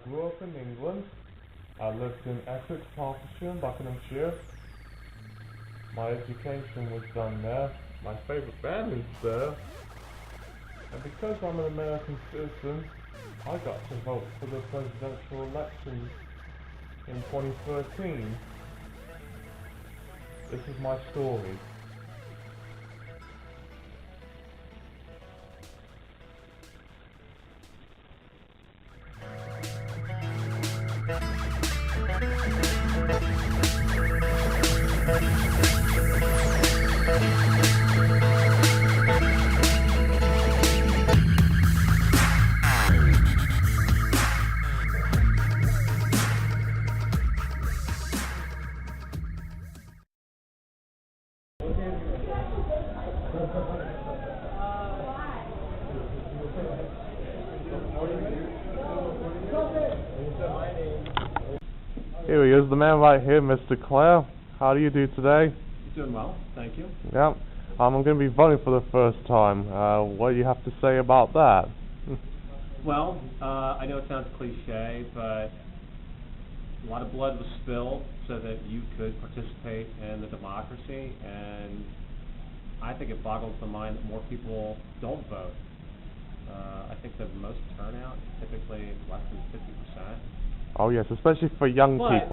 grew up in England. I lived in Essex, Hertfordshire, and Buckinghamshire. My education was done there. My favourite band is there. And because I'm an American citizen, I got to vote for the presidential elections in 2013. This is my story. Here he is, the man right here, Mr. Clare. How do you do today? Doing well, thank you. Yeah. I'm going to be voting for the first time. What do you have to say about that? Well, I know it sounds cliche, but a lot of blood was spilled so that you could participate in the democracy, and I think it boggles the mind that more people don't vote. I think the most turnout is typically less than 50%. Oh yes, especially for young people.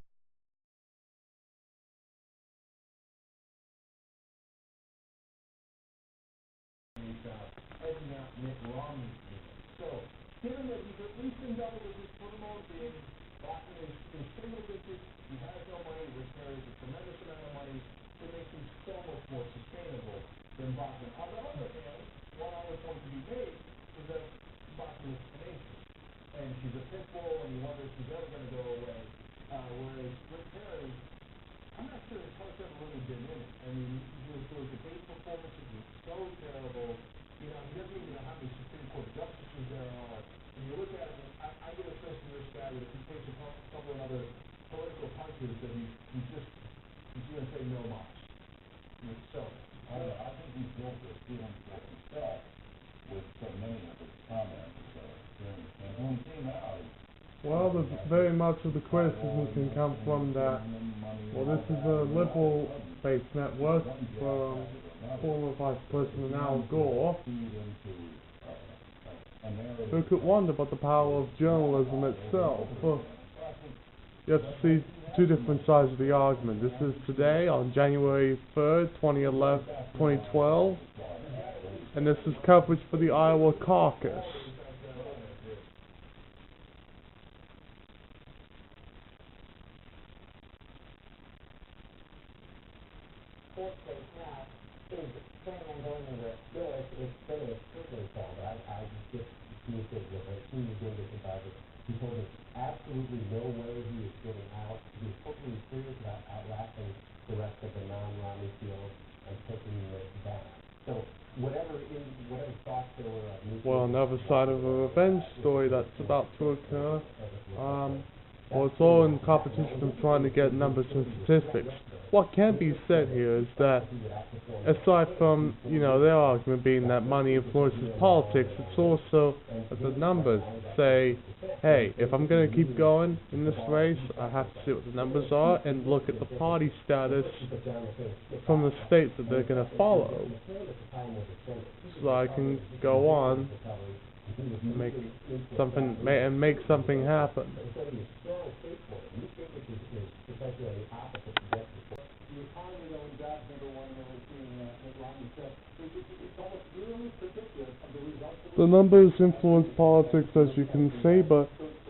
Given that he's at least in double digits for the most being, Boston is in single digits, he has no money, which carries a tremendous amount of money, it makes him so much more sustainable than Boston. On the other hand, one other point to be made is that Boston is tenacious, and she's a pit bull, and you wonder if she's ever going to go away, whereas Rick Perry, I'm not sure his heart's ever really been in it. I mean, those debate performances were so terrible. You know, he doesn't even know how many Supreme Court justices there are. When you look at him, I get a sense from this guy that if he takes a couple of other political punches, that he's going to say no much. So, I think he's built a feeling for himself with so many of his comments. And when he came out, Well, very much of the criticism can come from that. Well, this is a liberal-based network from former Vice President Al Gore. Who could wonder about the power of journalism itself? You have to see two different sides of the argument. This is today on January 3rd, 2012, and this is coverage for the Iowa caucus. fourth place now is planning on going in the bill. It's really a privilege call, but I just communicated with a senior Davis advisor. He told me absolutely no way he is getting out. He was totally serious about outlasting the rest of the non-Romney field and taking it back. So whatever thoughts there were of well, another side of a revenge story that's about to occur. Well, it's all in competition of trying to get numbers and statistics. What can be said here is that, aside from, their argument being that money influences politics, it's also that the numbers say, hey, if I'm going to keep going in this race, I have to see what the numbers are and look at the party status from the states that they're going to follow. So I can go on and make something happen. The numbers influence politics, as you can see, but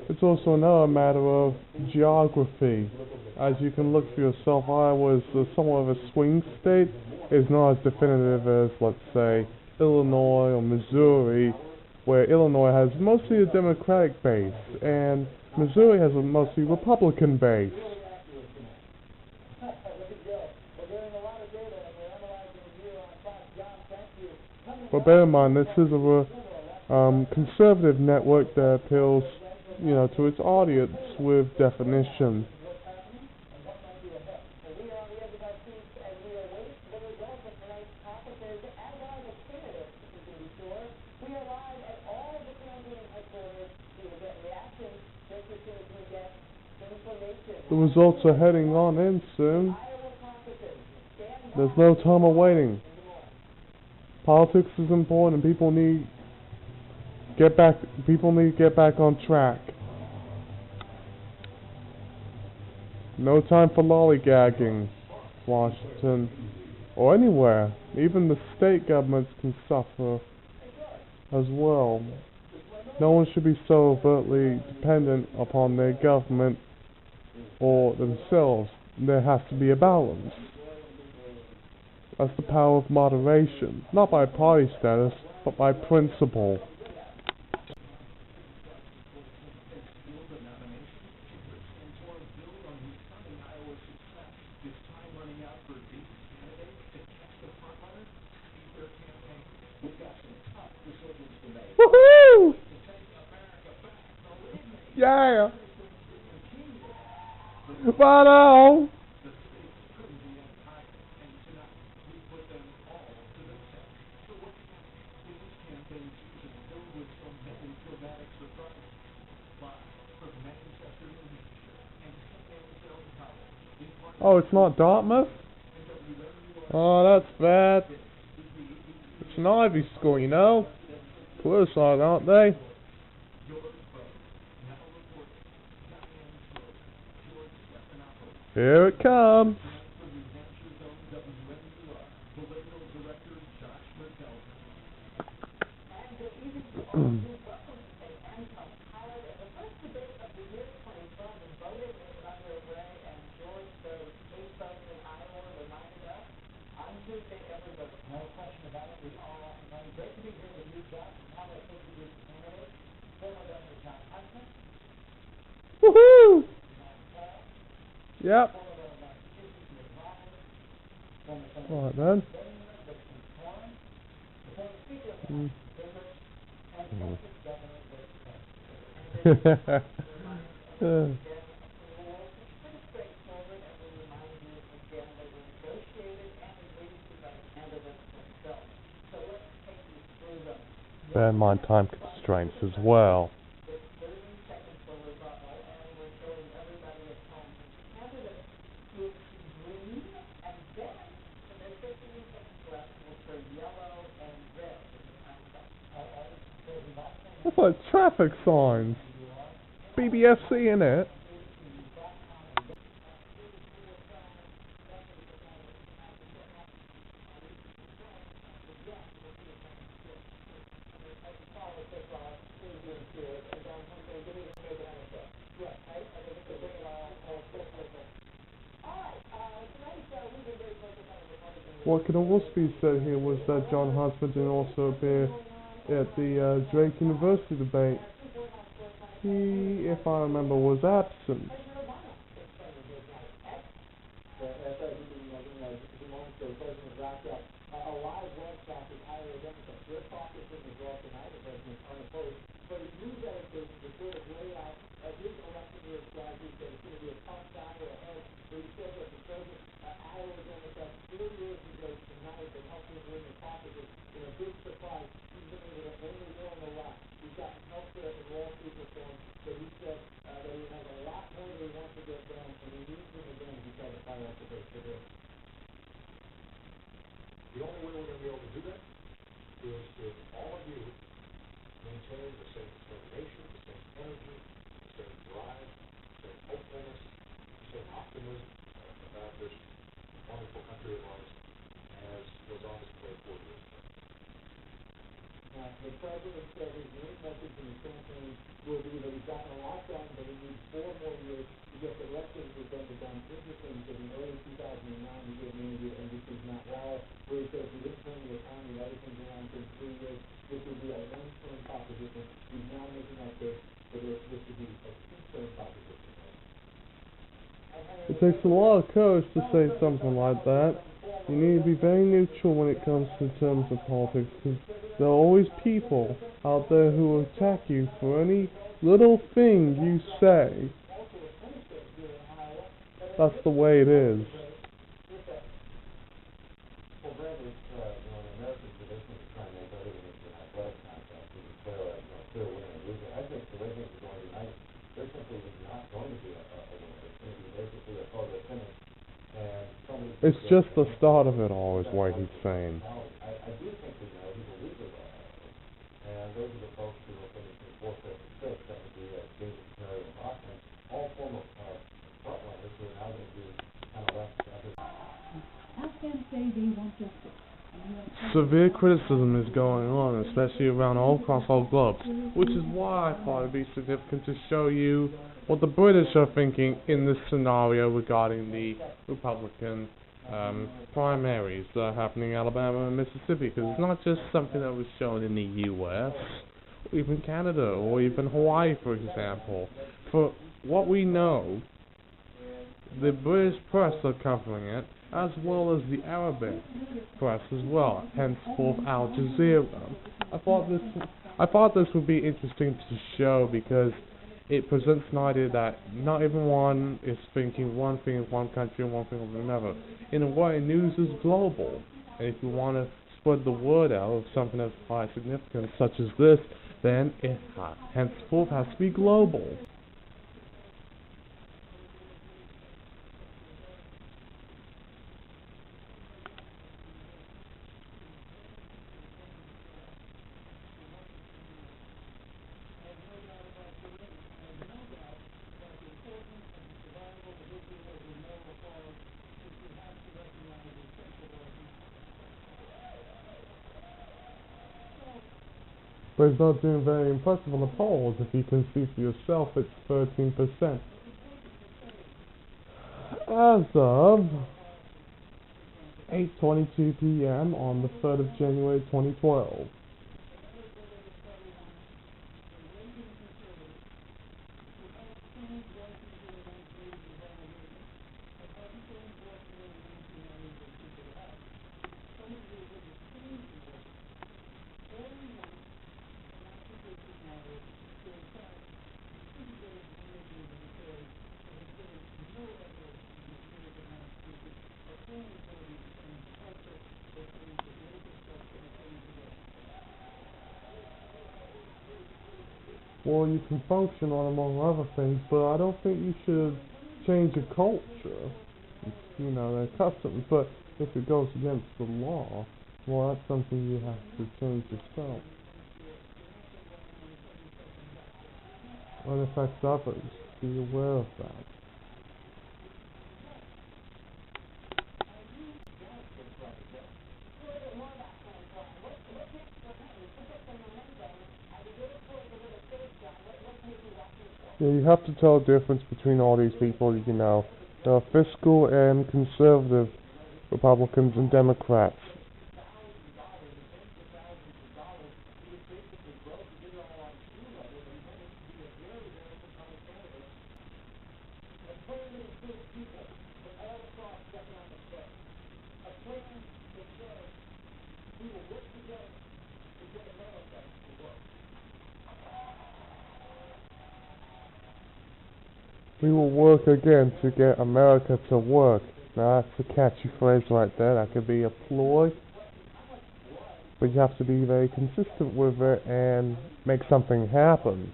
it's also another matter of geography. As you can look for yourself, Iowa is somewhat of a swing state. It's not as definitive as, let's say, Illinois or Missouri, where Illinois has mostly a Democratic base, and Missouri has a mostly Republican base. But bear in mind, this is a conservative network that appeals, to its audience with definition. The results are heading on in soon. There's no time of waiting. Politics is important. People need to get back on track. No time for lollygagging, Washington, or anywhere. Even the state governments can suffer as well. No one should be so overtly dependent upon their government or themselves. There has to be a balance. That's the power of moderation, not by party status, but by principle. Woohoo! Yeah! Righto! Oh, it's not Dartmouth? Oh, that's bad. It's an Ivy school, you know. Politicized, aren't they? Here it comes. Woohoo! Yep. Alright then. Bear in mind time constraints as well. That's like traffic signs. BBFC in it. What could also be said here was that John Huntsman didn't also appear at the Drake University debate. He, if I remember, was absent. The only way we're going to be able to do that is if all of you maintain the same determination, the same energy, the same drive, the same hopefulness, the same optimism about this wonderful country of ours as was on display 4 years ago. The president said his main message in the campaign will be that he's gotten a lot done, but he needs 4 more years to get the rest of his agenda done. Interesting that in early 2009 he gave an interview to NBC's Matt Wall where he says he didn't turn the economy and everything around for 3 years. This would be a 1-term proposition. He's now making that case that this would be a 2-term proposition. It takes a lot of courage to say something like that. You need to be very neutral when it comes to terms of politics, because there are always people out there who will attack you for any little thing you say. That's the way it is. Well, Brad, it's, an American tradition to try and make everything into an athletic contest. You declare, clear winner and loser. I think the way things are going tonight, There simply is not going to be a winner. It's going to be basically a photo finish. And so many It's just the start of it all, is what he's saying. I do think we know who the losers are. And those are the folks who are finishing 4th, 5th, and 6th. That would be David, Terry, and Bachman. All former frontrunners who are now going to be kind of left at the... Afghans say they want justice. Severe criticism is going on, especially around all across all globes, which is why I thought it'd be significant to show you what the British are thinking in this scenario regarding the Republican primaries that are happening in Alabama and Mississippi, because it's not just something that was shown in the U.S., or even Canada, or even Hawaii, for example. For what we know, the British press are covering it, as well as the Arabic press as well, henceforth Al Jazeera. I thought this would be interesting to show because it presents an idea that not everyone is thinking one thing in one country and one thing of another. In a way, news is global, and if you want to spread the word out of something of high significance such as this, then it henceforth has to be global. But it's not doing very impressive on the polls. If you can see for yourself, it's 13%. As of 8:22 p.m. on the 3rd of January 2012. Well, you can function on among other things, but I don't think you should change your culture, you know, their customs. But if it goes against the law, well, that's something you have to change yourself. When it affects others, be aware of that. Yeah, you have to tell the difference between all these people, you know. There are fiscal and conservative Republicans and Democrats. We will work again to get America to work. Now that's a catchy phrase right there. That could be a ploy. But you have to be very consistent with it and make something happen.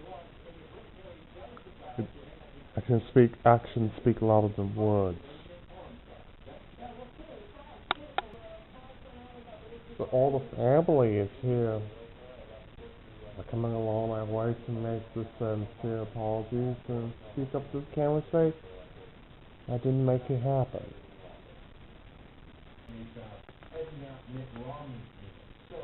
Actions speak louder than words. So all the family is here. Coming along my way to make the sincere apologies and speak up to the camera and say, I didn't make it happen. So,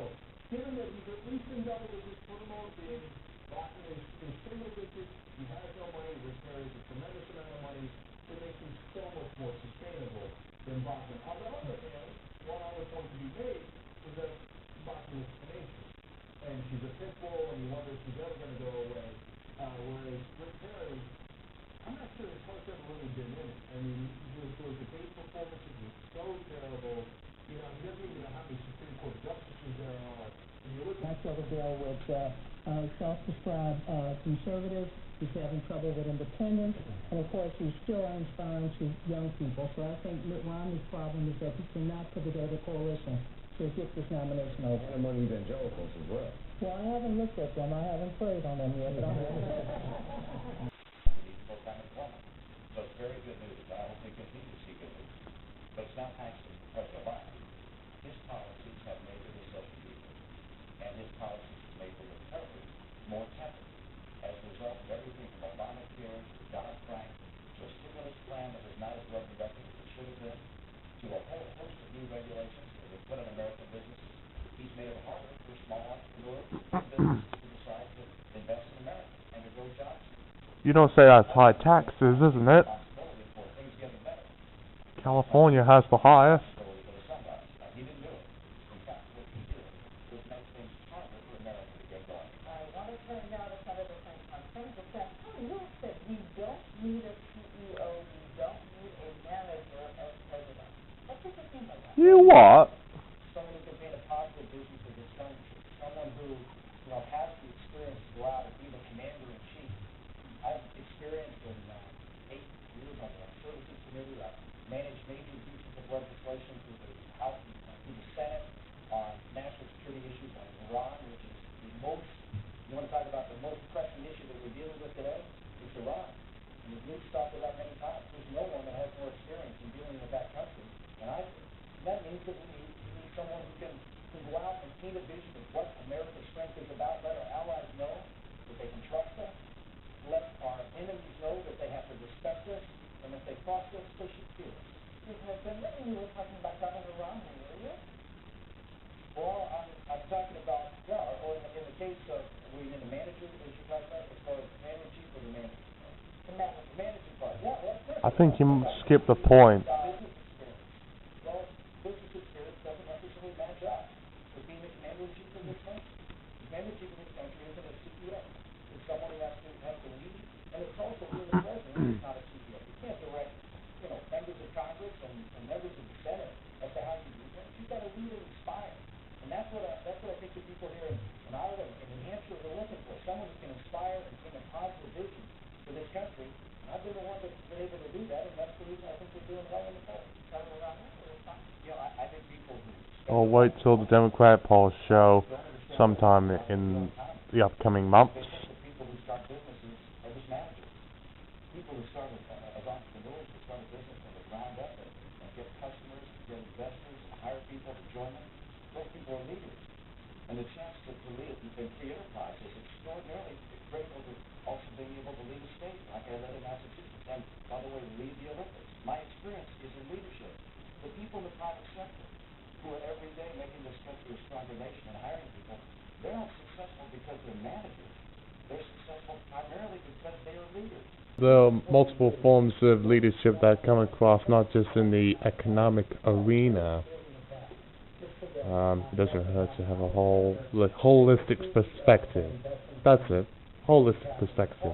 given that he's at least in double digits for the most big, Bachman is single digits, he has no money, Rick carries a tremendous amount of money, it makes him so much more sustainable than Bachman. On the other hand, one other point to be made is that Bachman is tenacious. And she's a pit bull, and you wonder if she's ever going to go away. Whereas Rick Perry, I'm not sure his heart's ever really been in it. I mean, those debate performances were so terrible. You know, he doesn't even know how many Supreme Court justices there are. And you look at... I saw the bill with self-described conservatives. He's having trouble with independents. And, of course, he's still inspiring to young people. So I think Mitt Romney's problem is that he cannot put together a coalition to get this nomination over. And among evangelicals as well. Well, I haven't looked at them. I haven't prayed on them yet. But taxing President Obama. His policies have made the recession deeper, and his policies have made the recovery more tepid. As a result of everything from Obamacare to Dodd-Frank to a stimulus plan that is not as well conducted as it should have been, to a whole host of new regulations that have put on American businesses, he's made it harder for small entrepreneurs and businesses to decide to invest in America and to grow jobs. You don't say that's high taxes, isn't it? Responsibility for things getting better. California has the highest. Responsibility for the sunrise. Now, he didn't do it. In fact, what he did was make things harder for America to get going. I want to turn now to Senator Franklin. Senator Franklin, you said we don't need a CEO, we don't need a manager as president. What does it mean by that? You what? Someone who can paint a positive vision for this country. Someone who, has the experience to go out and be the commander-in-chief. I've experienced in 8 years on the Services Committee. I've managed major pieces of legislation through the House, through the Senate on national security issues on Iran, which is the most, you want to talk about the most pressing issue that we're dealing with today? It's Iran. And we've talked about many times. There's no one that has more experience in dealing with that country than I do. And that means that we need someone who can go out and paint a vision of what America's strength is about, let our allies know that they can trust us, let our enemies know that they have to respect us, and if they cross us, they should fear us. You were talking about Governor Romney, were you? Well, I'm talking about, or in the case of, were you in the manager, as you're talking about, as far as commander-in-chief or the manager? The manager. The manager part, yeah, well, that's I think you skipped the point. business experience. Well, business experience doesn't necessarily match up with being the commander-in-chief of this country. The commander-in-chief of this country isn't a CEO. It's someone who has to lead, and it's also being the president who's not a CEO. You can't direct, members of Congress and members of the Senate as to how you do things. You've got to lead and inspire. And that's what I think the people here in Iowa and New Hampshire are looking for. Someone who can inspire and bring a positive vision for this country. And I've been the one that's been able to do that, and that's the reason I think we're doing well in the polls. I think people who I'll wait till the Democrat polls show sometime in the upcoming months. people who start businesses are just managers. People who start as entrepreneurs, who start a business from the ground up and get customers, get investors, and hire people to join them. Those people are leaders. And the chance to lead in free enterprise is extraordinarily critical to also being able to lead a state, like I led in Massachusetts, and by the way, lead the Olympics. My experience is in leadership. The people in the private sector who are every day making this country a stronger nation and hiring people, they're not successful because they're managers. They're successful primarily because they are leaders. There are multiple forms of leadership that come across, not just in the economic arena. It doesn't hurt to have a holistic perspective. That's it. Holistic perspective.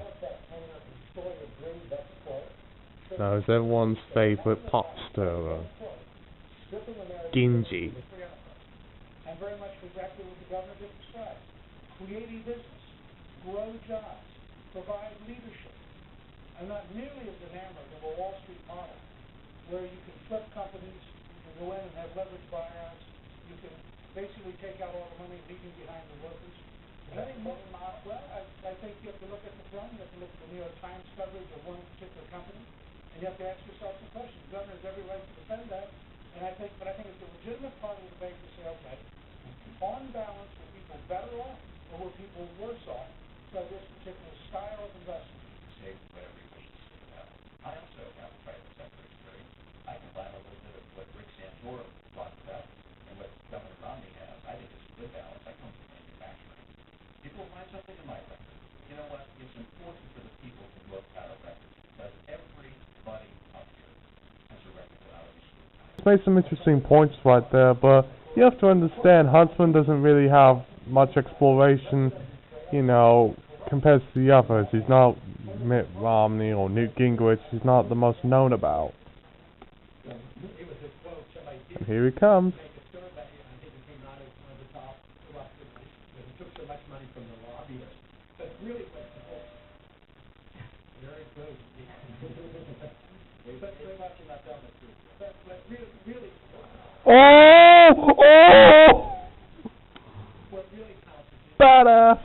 Now, is everyone's favorite pop star Gingy? And very much exactly what the governor just described. Create a business, grow jobs, provide leadership. I'm not nearly as enamored of a Wall Street model where you can flip companies, you can go in and have leverage buyouts, you can basically take out all the money leaving behind the workers. And I think I think you have to look at the film, you have to look at the New York Times coverage of one particular company, and you have to ask yourself the question. The governor has every right to defend that, but I think it's a legitimate part of the debate to say, okay, on balance, were people better off or were people worse off by this particular style of investment? Say whatever you wish to say about it. I also have private sector experience. I can find a little bit of what Rick Santorum talked about and what Governor Romney has. I think it's a good balance. I come from manufacturing. People will find something in my record. You know what? It's important for the people to look at a record because everybody up here has a record that I would be sure. Made some interesting points right there, but you have to understand Huntsman doesn't really have much exploration, compared to the others. He's not Mitt Romney or Newt Gingrich. He's not the most known about. And here he comes. Oh! Badass!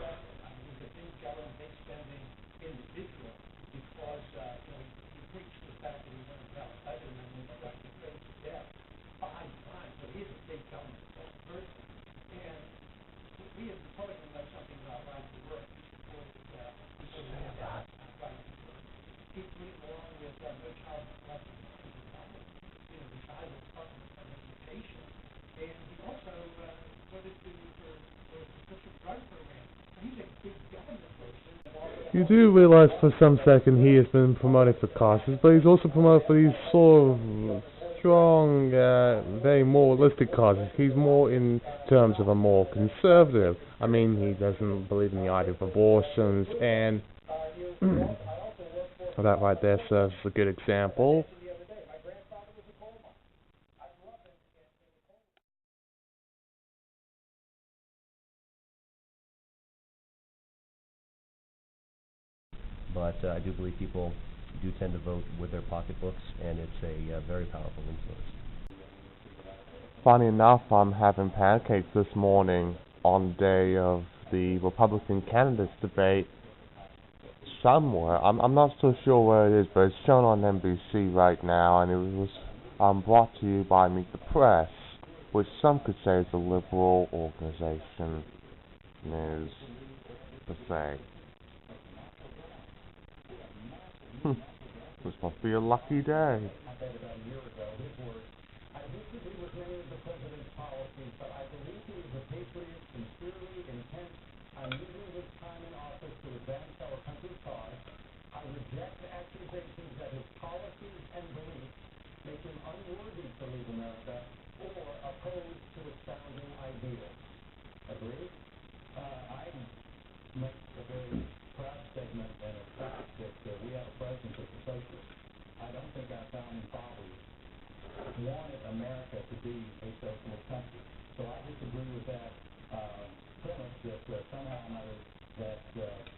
basically, along with no child molesting, the size of participation. And he also voted for a prescription drug program. He's a big government person. You do realize for some second he has been promoted for causes, but he's also promoted for these sort of strong, very moralistic causes. He's more in terms of a more conservative. I mean, he doesn't believe in the idea of abortions, and that right there serves as a good example. But I do believe people do tend to vote with their pocketbooks, and it's a very powerful influence. Funny enough, I'm having pancakes this morning on the day of the Republican candidates debate somewhere. I'm not so sure where it is, but it's shown on NBC right now, and it was brought to you by Meet the Press, which some could say is a liberal organization. News to say. This must be a lucky day. About a year ago, his words, I disagree with many of the president's policies, but I believe he is a patriot sincerely intent on using his time in office to advance our country's cause. I reject accusations that his policies and beliefs make him unworthy to lead America or opposed to its founding ideals. Agree? I make a very proud statement and a fact that we have a president that's a socialist. I don't think our founding fathers wanted America to be a socialist country. So I disagree with that premise that somehow or another that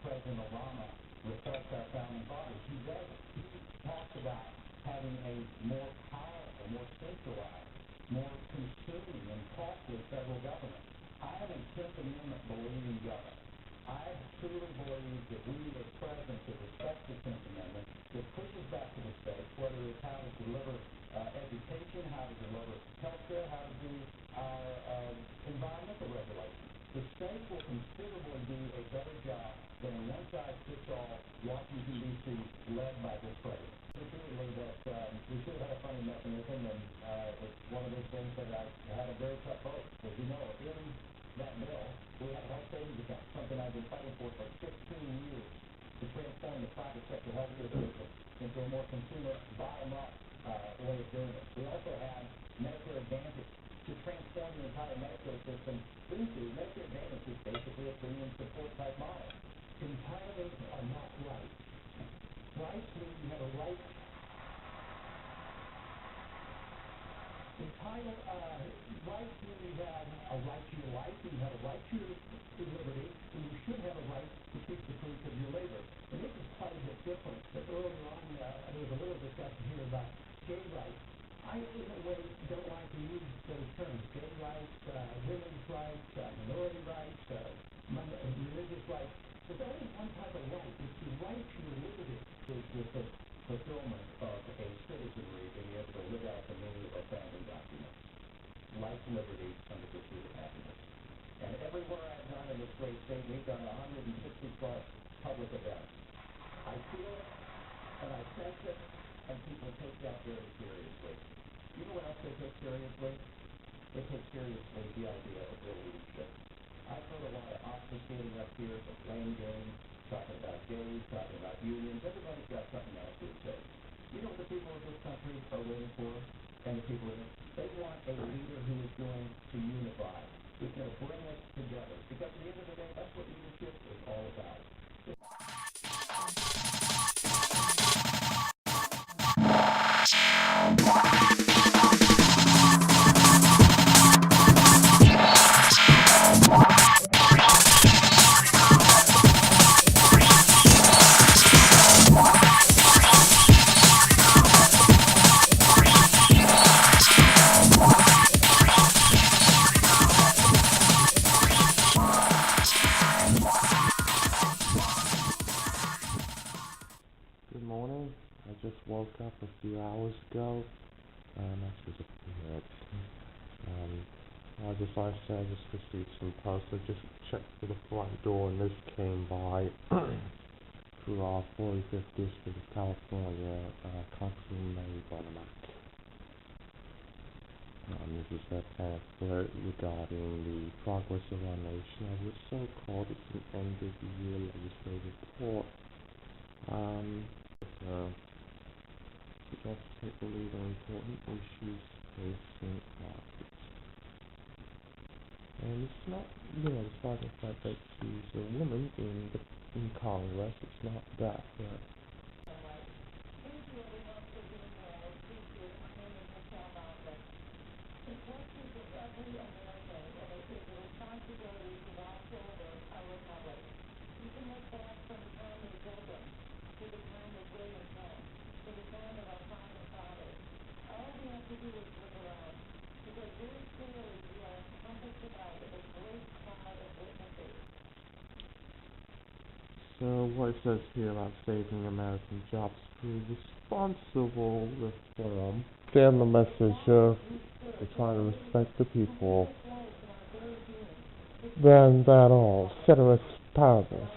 President Obama reflects our founding fathers. He doesn't. He talks about having a more powerful, more centralized, more consuming and costly federal government. I am a Tenth Amendment believing government. I truly believe that we need a president that respects the Tenth Amendment, that pushes back to the states, whether it's how to deliver education, how to deliver health care, how to do our environmental regulations. The states will considerably do a better job than a one-size-fits-all Washington, D.C. led by this president. Repeatedly that we should have had a funding mechanism, and it's one of those things that I had a very tough vote. As you know, in that bill, we have a health savings account, something I've been fighting for 15 years, to transform the private sector healthcare system into a more consumer, bottom-up way of doing it. We also have Medicare Advantage to transform the entire Medicare system into Medicare Advantage is basically a premium support type model. Entitlements are not rights. Rights mean you have a right. Rights mean you have a right to your life, you have a right to your liberty, and you should have a right to keep the fruits of your labor. And this is quite a bit different. Earlier on, there was a little discussion here about gay rights. I, in a way, don't like to use those terms. Gay rights, women's rights, minority rights, religious rights. There's only one type of right. It's the right to your liberty. With the fulfillment of a citizenry being able to live out the meaning of our founding documents. Life, liberty, and the pursuit of happiness. And everywhere I've gone in this great state, we've done 160 plus public events. I feel it, and I sense it, and people take that very seriously. You know what else they take seriously? They take seriously the idea of their leadership. I've heard a lot of obfuscating up here, the blame game, talking about gays, talking about unions. Everybody's got something else to say. You know what the people of this country are waiting for, and the people in it? They want a leader who is going to unify, who's going to bring us together. Because at the end of the day, that's what leadership is all about. Good morning. I just woke up a few hours ago, and I just appeared. I just like I said, I just received some posts. I just checked for the front door, and this came by. to our 45th District of California, Congressman Me-o-mentary. This is a pamphlet regarding the progress of our nation as it's so-called. It's an end-of-the-year legislative report. It also takes the lead on important issues facing markets. And it's not, despite the fact that she's a woman in Congress, it's not that, but so what it says here about saving American jobs through responsible reform. Stand the message of they're trying to respect the people. Then that all, ceteris paribus.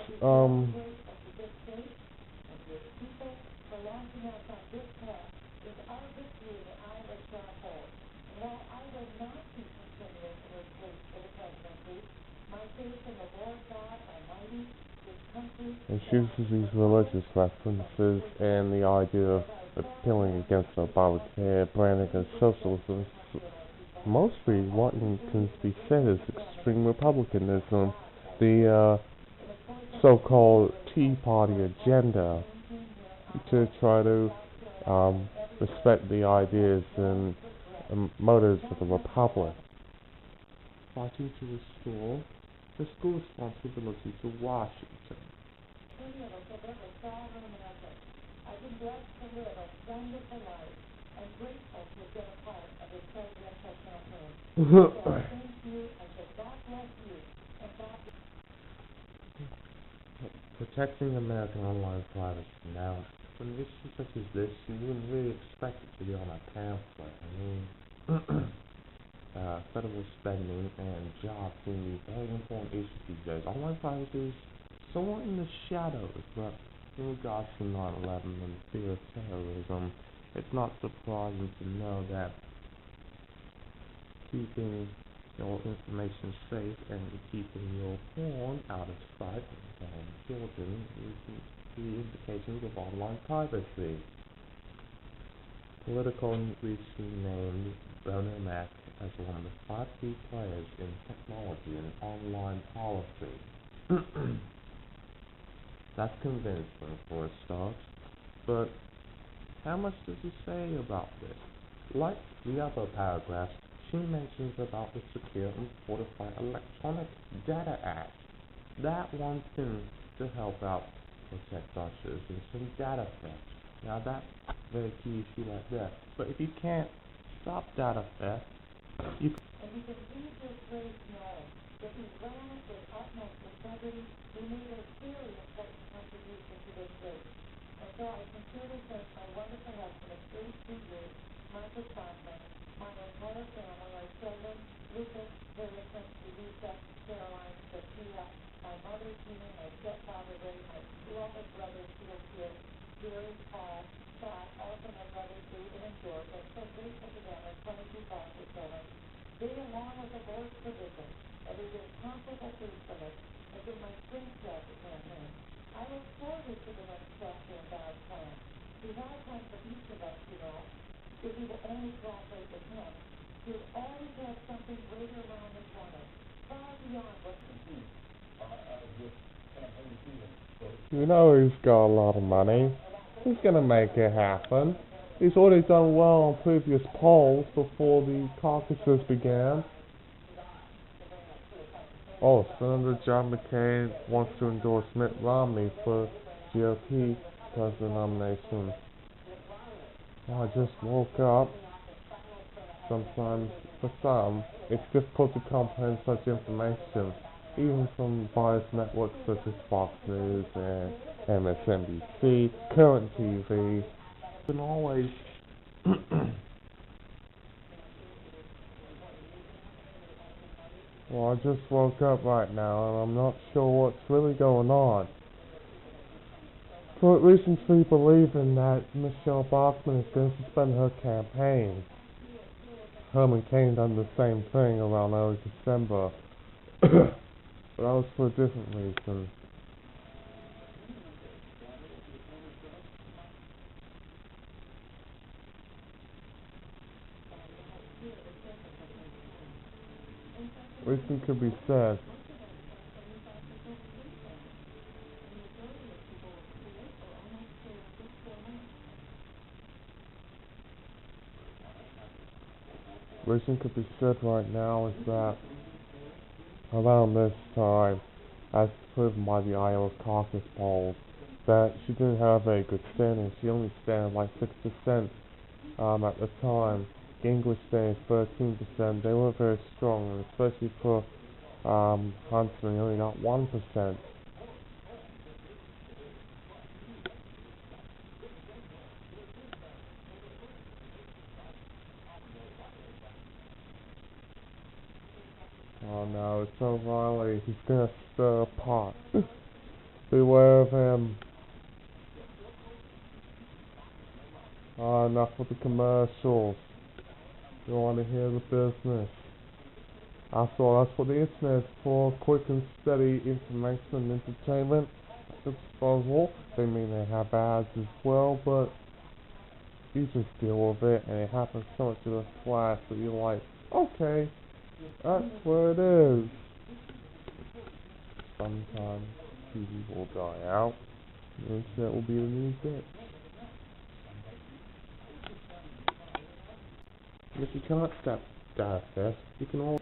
And she uses these religious references and the idea of appealing against Obamacare, branding as socialism. Mostly what can be said is extreme republicanism, the so-called Tea Party agenda to try to respect the ideas and motives of the republic. Fighting to restore fiscal responsibility to Washington. I've been blessed to live a wonderful life and grateful to have been a part of this presidential campaign. So thank you, and God bless you. And God protecting American online privacy. Now, when issues such as this, you wouldn't really expect it to be on a pamphlet. I mean, federal spending and jobs seem to be very important issues these days. Online privacy is somewhat in the shadows, but in regards to 9/11 and the fear of terrorism, it's not surprising to know that keeping your information safe and keeping your porn out of sight and children is the indications of online privacy. Politico recently named Me-o-mentary as one of the 5 key players in technology and online policy. That's convincing for a start, but how much does he say about this? Like the other paragraphs, she mentions about the Secure and Fortified Electronic Data Act. That one thing to help out protect our citizens from data theft. Now that's a very key issue right there. But if you can't stop data theft, you can... And you can read this phrase now, that he ran with utmost integrity. He made a very important contribution to this race. And so I sincerely thank my wonderful husband of 32 years, Michael Johnson, my entire family, my children, Lucas, Harrison, Lisa, Caroline, Sophia, my mother, Tina, my stepfather, Ray, my 2 other brothers who are here, Gary, Paul, Scott, also my brothers, David and George. I'm so grateful to them and 22 foster children. They, along with the board's provision, and they did comparable faithfulness, have been my strength throughout the campaign. I look forward to the next chapter in God's plan. He has one for each of us, if we will only cooperate with him. He will always have something greater around the corner, far beyond what we see out of this campaign season. You know he's got a lot of money. He's going to make it happen. He's already done well on previous polls before the caucuses began. Oh, Senator John McCain wants to endorse Mitt Romney for GOP president nomination. Well, I just woke up. Sometimes, for some, it's difficult to comprehend such information, even from biased networks such as Fox News and MSNBC, Current TV, and always well, I just woke up right now and I'm not sure what's really going on. for recently believing that Michelle Bachmann is going to suspend her campaign. Herman Cain done the same thing around early December, but that was for a different reason. Reason could be said. Reason could be said right now is that around this time, as proven by the Iowa caucus polls, that she didn't have a very good standing. She only stand like 6% at the time. Gingrich stayed 13%. They were very strong, and especially for Hunter, he only got 1%. Oh no, it's O'Reilly. He's gonna stir a pot. Beware of him. Enough with the commercials. You want to hear the business. After all, that's what the internet is for. Quick and steady information and entertainment. Disposable. They mean they have ads as well, but you just deal with it, and it happens so much in a flash that you're like, okay, that's where it is. Sometime TV will die out. The internet will be the new bitch. If you can't stop this, you can always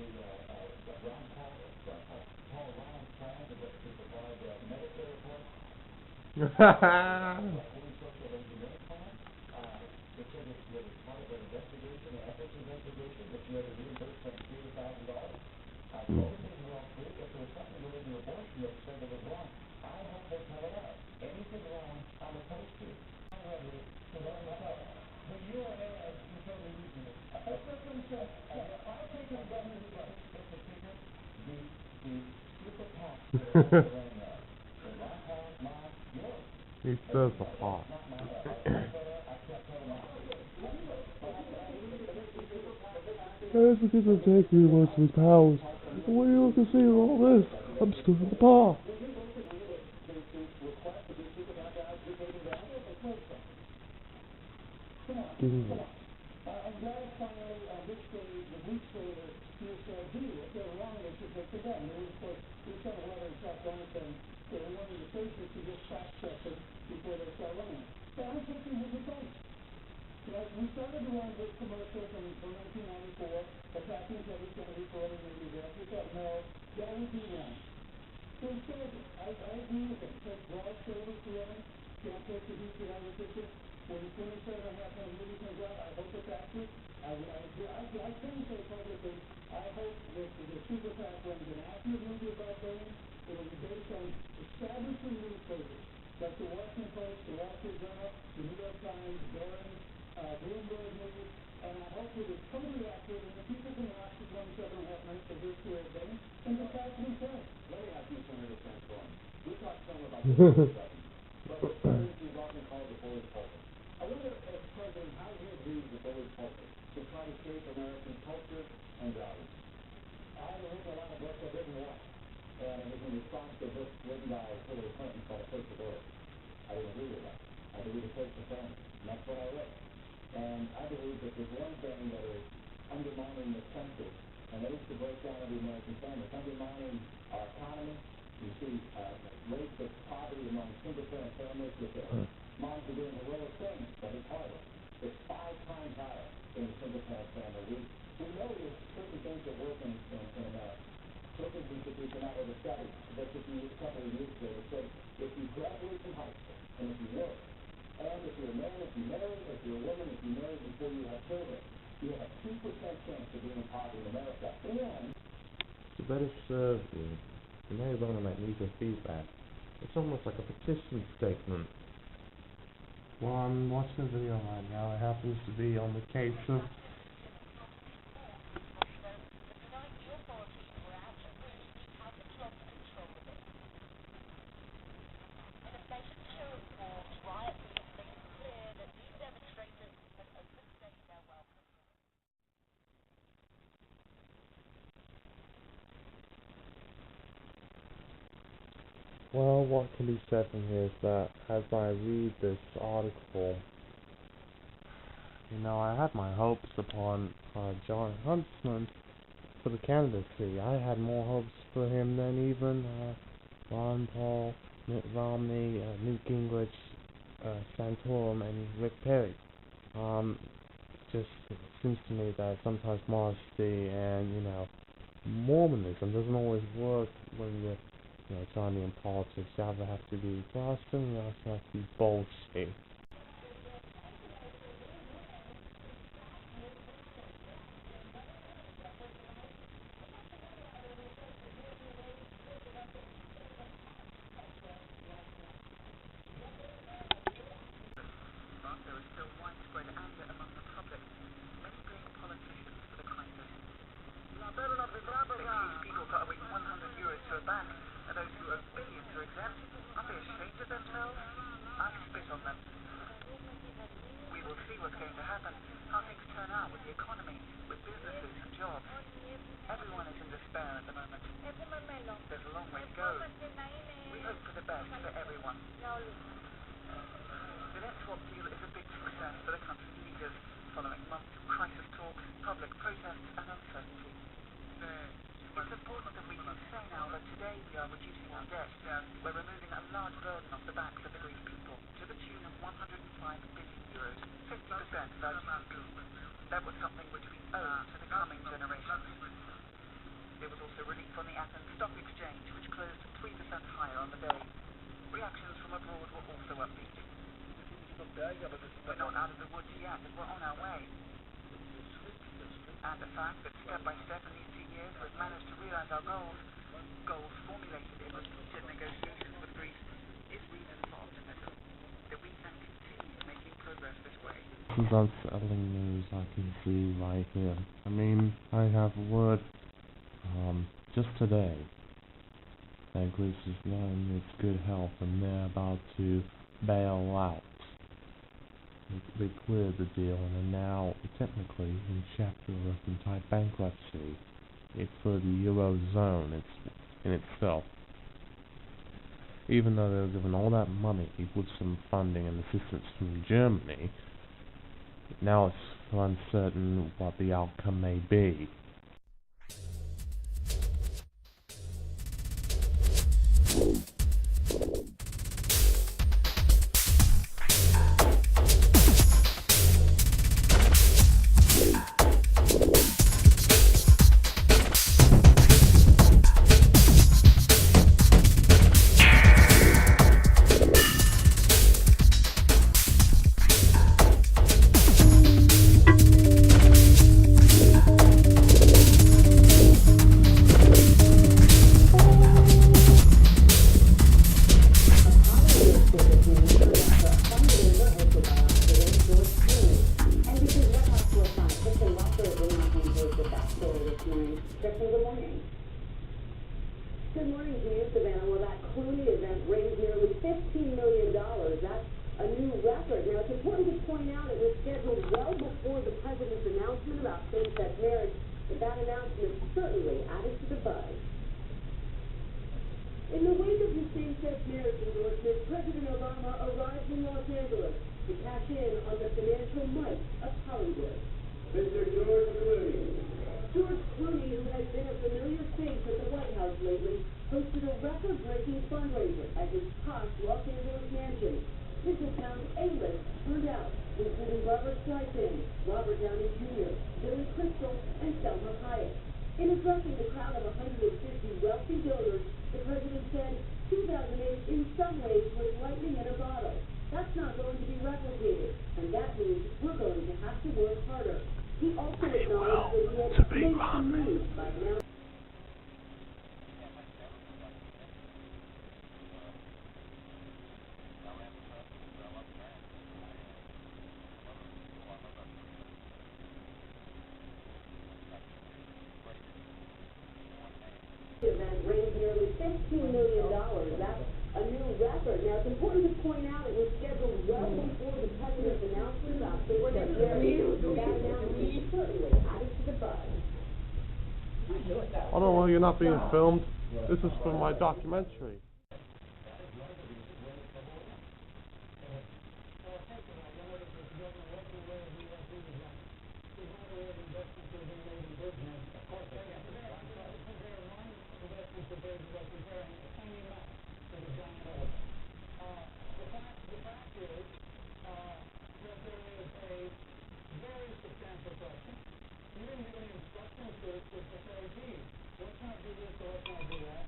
he stirs the pot. That's because I'm taking most of his powers. And what are you looking to see with all this? I'm stirring the pot. Give me that. I'm glad finally, this day, the weeks later, he said, if they're wrong, they should get to them. And of course, we sent a letter to Chuck Donaldson, so we wanted the station to just fact check it before they start running. So I'm taking his advice. You know, we started to run this commercial from 1994, attacking Kevin Kennedy for what he may be there. We thought, no, that would be wrong. So instead, I agree with him. Take broad shoulders to run, can't take the heat behind the kitchen. When the 27.5 movie comes out, I hope it's accurate. I can say publicly, I hope that the Super PAC runs an accurate movie about voting. It will be based on establishing newspapers like the Washington Post, the Wall Street Journal, the New York Times, Barron's, Bloomberg News, and I hope it is totally accurate, and the people can watch the 27.5 minutes of this year voting and decide for themselves. Let me ask you something to transform. We talked some about the 27, but the president is often called the bully pulpit. I wonder, as president, how he views the bully pulpit to try to shape American culture and values. I haven't written a lot of books I've written one, and it was in response to a book written by Hillary Clinton called A Place of Order. I didn't agree with that. I believe a place of family, and that's what I wrote. And I believe that there's one thing that is undermining this country, and that is the breakdown of the American family. It's undermining our economy. You see rates of poverty among single-parent families with their moms are doing heroic things, but it's harder. It's 5 times higher in a single-parent family. We know there's certain things that work in America. Certain things that we come out with a study that just a couple of years ago that said if you graduate from high school and if you work, and if you're a man, if you marry, if you're a woman, if you marry before you have children, you have a 2% chance of being in poverty in America. And to better serve you, you may want to make user feedback. It's almost like a petition statement. Well, I'm watching a video right now. It happens to be on the case of Well, what can be said from here is that as I read this article, I had my hopes upon John Huntsman for the candidacy. I had more hopes for him than even Ron Paul, Mitt Romney, Newt Gingrich, Santorum, and Rick Perry. Just seems to me that sometimes modesty and, Mormonism doesn't always work when you're, trying to be in politics. You either have to be Protestant, you also have to be bolshy. There is still widespread anger among the public. Many blame politicians for the crisis. These people put away 100 euros to a bank, and those who owe billions are exempt. Aren't they ashamed of themselves? I spit on them. We will see what's going to happen, how things turn out with the economy, with businesses and jobs. Everyone is in despair at the moment. There's a long way to go. We hope for the best for everyone. The net swap deal is a big success for the country's leaders, following months of crisis talks, public protests and uncertainty. It's important that we can say now that today we are reducing our debt. We're removing a large burden off the backs of the Greek people, to the tune of 105 billion euros, 50% of our GDP. That was something which we owe to the coming generations. There was also relief on the Athens Stock Exchange, which closed 3% higher on the day. Reactions from abroad were also upbeat. We're not out of the woods yet, but we're on our way. And the fact that step by step in these 2 years we've managed to realize our goals formulated in repeated negotiations with Greece, is reason for optimism that we can continue making progress this way. This is unsettling news I can see right here. I have word just today that Greece is not in its good health and they're about to bail out. They cleared the deal and are now technically in Chapter 11 type bankruptcy for the Eurozone in itself. Even though they were given all that money with some funding and assistance from Germany, now it's uncertain what the outcome may be. Good morning to you, Savannah. Well, that Clooney event raised nearly $15 million. That's a new record. Now, it's important to point out it was scheduled well before the president's announcement about same-sex marriage, but that announcement certainly added to the buzz. In the wake of his same-sex marriage endorsement, President Obama arrived in Los Angeles to cash in on the financial might of Hollywood. Mr. George Clooney. George Clooney, who has been a familiar face at the White House lately, hosted a record-breaking fundraiser at his posh Los Angeles mansion. Business town's A-list turned out, including Barbara Streisand, Robert Downey Jr., Billy Crystal, and Selma Hayek. In addressing the crowd of 150 wealthy donors, the president said, 2008 in some ways was lightning in a bottle. That's not going to be replicated, and that means we're going to have to work harder. He also acknowledged that he had made some moves by announcing the event raised nearly $15 million. That's a new record. Now, it's important to point out it was scheduled well before the president's announcement about same-sex marriage. That announcement certainly added to the buzz. Oh no, you're not being filmed. This is for my documentary. razor by comparing a tiny mouse to the giant elephant. The fact is that there is a very substantial question. You didn't give any instructions to say, gee, let's not do this or let's not do that.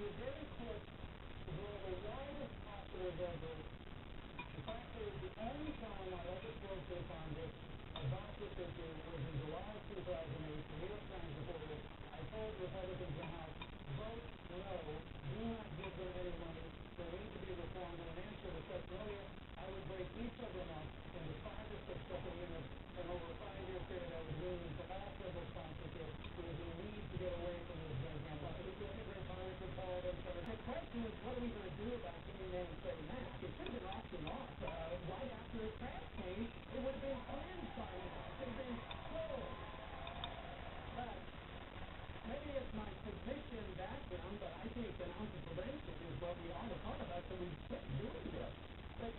You're very quick to draw the widest possible divergence. The fact is, the only time I ever spoke to Congress about this issue was in July 2008, the New York Times reported, I told Republicans in the House, vote no, do not give them any money, they need to be reformed. In answer to such failure, I would break each of them up into 5 or 6 separate units, and over a 5-year period I would win for all civil sponsorship. There was a need to get away from this junk money. The question is, what are we going to do about Me-o-mentary math? It should have been auctioned off right after it passed me. It would have been planned by now. It should have been sold. But maybe it's my position background, but I think an ounce of prevention is what we ought to talk about, so we quit doing this. But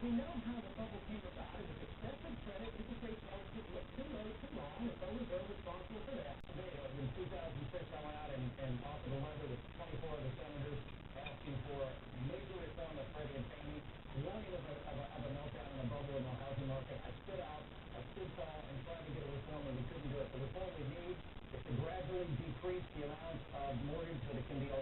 we know how the bubble came about. It was excessive credit, interest rates relative too low, too long, the Federal Reserve responsible for that. In 2006, I went out and offered a letter with 24 of the senators asking for major reform of Freddie and Fannie, warning of a meltdown in the bubble in the housing market. I stood out, I stood tall, and tried to get a reform, and we couldn't do it. The reform we need is to gradually decrease the amount of mortgage that it can be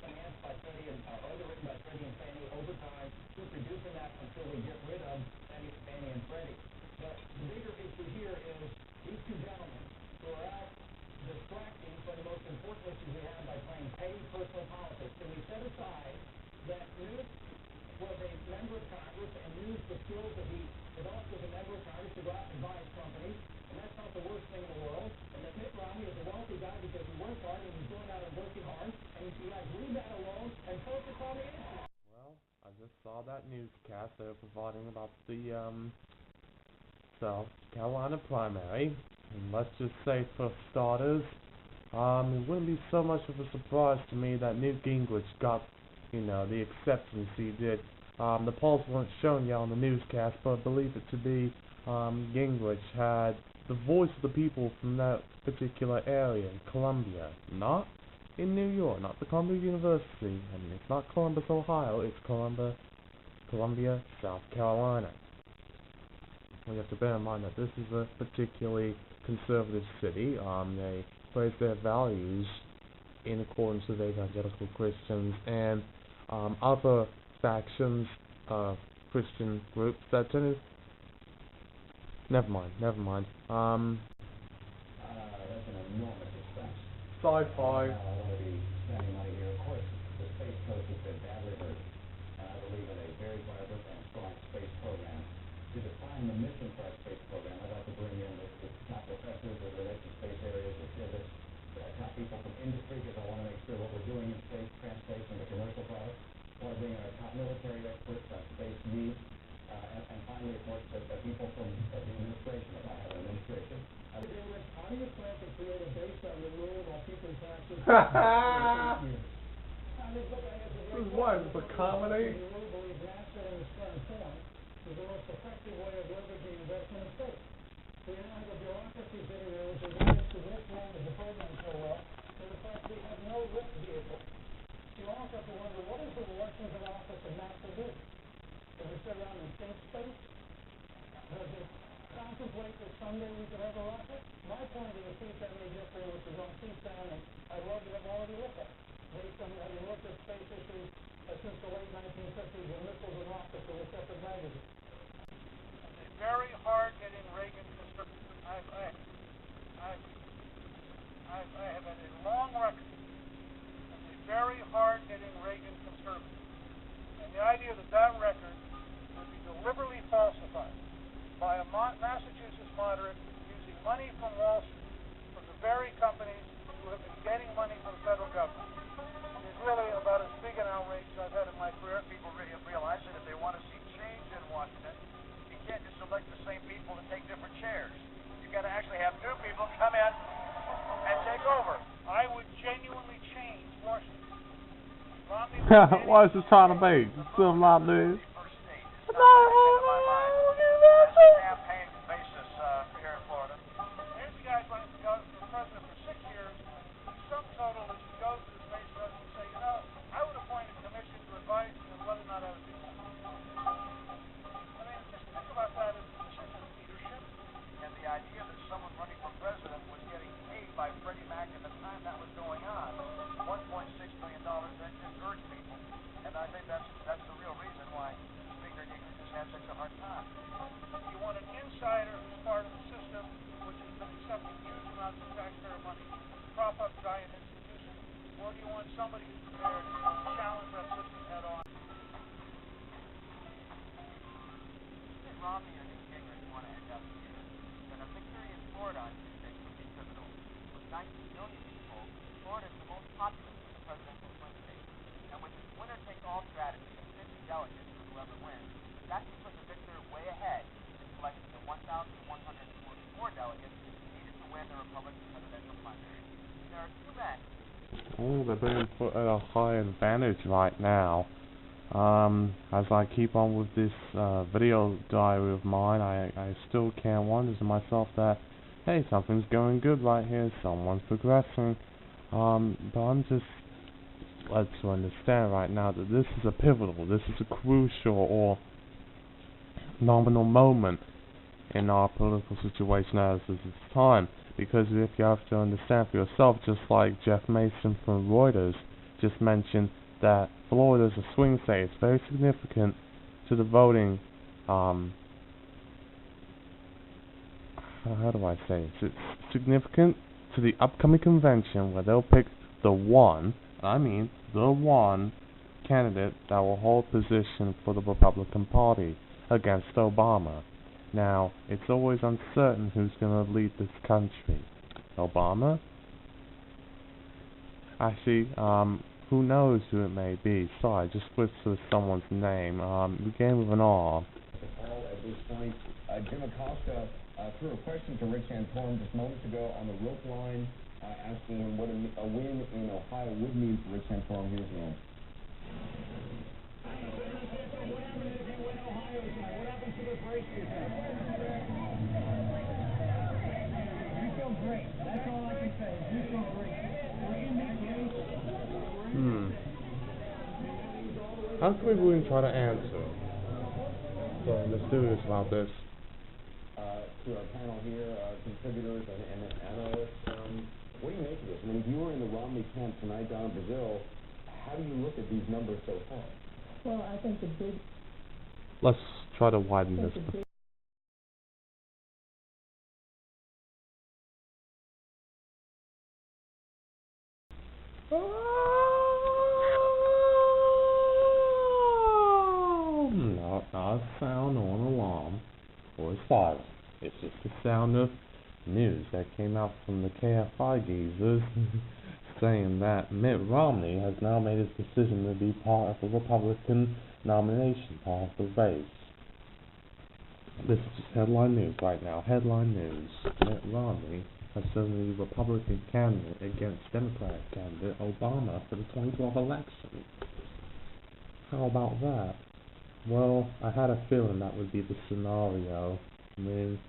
financed by Freddie and underwritten by Freddie and Fannie over time, keep reducing that until we get rid of Fannie and Freddie. But the bigger issue here is these two gentlemen who are out distracting from the most important issues we have by playing petty personal politics. Can we set aside that Newt was a member of Congress and used the skills that he developed as a member of Congress to go out and buy companies, and that's not the worst thing in the world, and that Mitt Romney is a wealthy guy because he worked hard and he's going out and working hard, and you guys leave that alone and focus on the issue. Well, I just saw that newscast they were providing about the South Carolina primary, and let's just say for starters, it wouldn't be so much of a surprise to me that Newt Gingrich got, the acceptance he did. The polls weren't shown yet on the newscast, but I believe it to be Gingrich had the voice of the people from that particular area in Columbia, not in New York, not the Columbia University, and it's not Columbus, Ohio, it's Columbia, South Carolina. We have to bear in mind that this is a particularly conservative city. They place their values in accordance with evangelical Christians and other factions of Christian groups that tend to... Never mind. That's an enormous expense. Sci-fi. I want to be spending money here. Of course, the Space Coast has been badly hurt, and I believe in a very vibrant and strong space program. To define the mission for our space program, I'd like to bring in the top professors that relate to space areas of physics, top people from industry, because I want to make sure what we're doing in space translates into commercial products. I want to bring in our top military experts on space needs, and finally, of course, the people from the administration, if I have an administration. How do you plan to create a base on the moon while keeping taxes? This is what? It's a comedy? You really believe NASA in its current form is the most effective way of leveraging investment in space. So you now have a bureaucracy sitting there which has managed to misrun the program so well, and in fact we have no lift vehicle. You also have to wonder, what does the Washington office of NASA do? Does it sit around and think space? Does it contemplate that someday we could have a rocket? My point of the C-70 history, which is on C-SPAN, and I'd love to have already looked at, based on having looked at space issues since the late 1950s when missiles and rockets were a separate magazine. It's very hard getting Reagan conservative. I have had a long record. It's very hard getting Reagan conservative. And the idea that that record would be deliberately falsified by a Massachusetts moderate using money from Wall Street, from the very companies who have been getting money from the federal government, is really about as big an outrage as I've had in my career. People realize that if they want to see change in Washington, you can't just elect the same people to take different chairs. You've got to actually have new people come in and take over. I would genuinely change Washington. What is this trying to be? Some like this? First state. It's not in my mind. That's a campaign basis here in Florida. This guy's running for president for 6 years. The sum total is he goes to want to end up here. Then a victory in Florida on Tuesday would be pivotal. With 19 million people, Florida is the most populous of the presidential swing states. And with its winner-take-all strategy of 50 delegates for whoever wins, that can put the victor way ahead in selecting the 1,144 delegates needed to win the Republican presidential primary. There are two men. Oh, they're being put at a high advantage right now. As I keep on with this video diary of mine, I still can't wonder to myself that, hey, something's going good right here, someone's progressing. But I'm just led to understand right now that this is a pivotal, this is a crucial or nominal moment in our political situation as of this time. Because if you have to understand for yourself, just like Jeff Mason from Reuters just mentioned, that Florida is a swing state. It's very significant to the voting, how do I say it? It's significant to the upcoming convention where they'll pick the one candidate that will hold position for the Republican Party against Obama. Now, it's always uncertain who's going to lead this country. Obama? Actually, who knows who it may be. Sorry, I just switched to someone's name. Began with an R. At this point, Jim Acosta threw a question to Rich Santorum just moments ago on the rope line, asking him what a win in Ohio would mean for Rich Santorum. Here's one. What happens to this race, do you think? You feel great. That's all I can say. You feel great. We're in this race. How can we really try to answer? So let's do this about this. To our panel here, contributors and analysts, what do you make of this? I mean, if you were in the Romney camp tonight down in Brazil, how do you look at these numbers so far? Well, I think the big... Let's try to widen this. Not a sound or an alarm or a siren. It's just the sound of news that came out from the KFI geezers saying that Mitt Romney has now made his decision to be part of the Republican nomination, part of the race. This is just headline news right now. Headline news. Mitt Romney has chosen the Republican candidate against Democratic candidate Obama for the 2012 election. How about that? Well, I had a feeling that would be the scenario. I mean,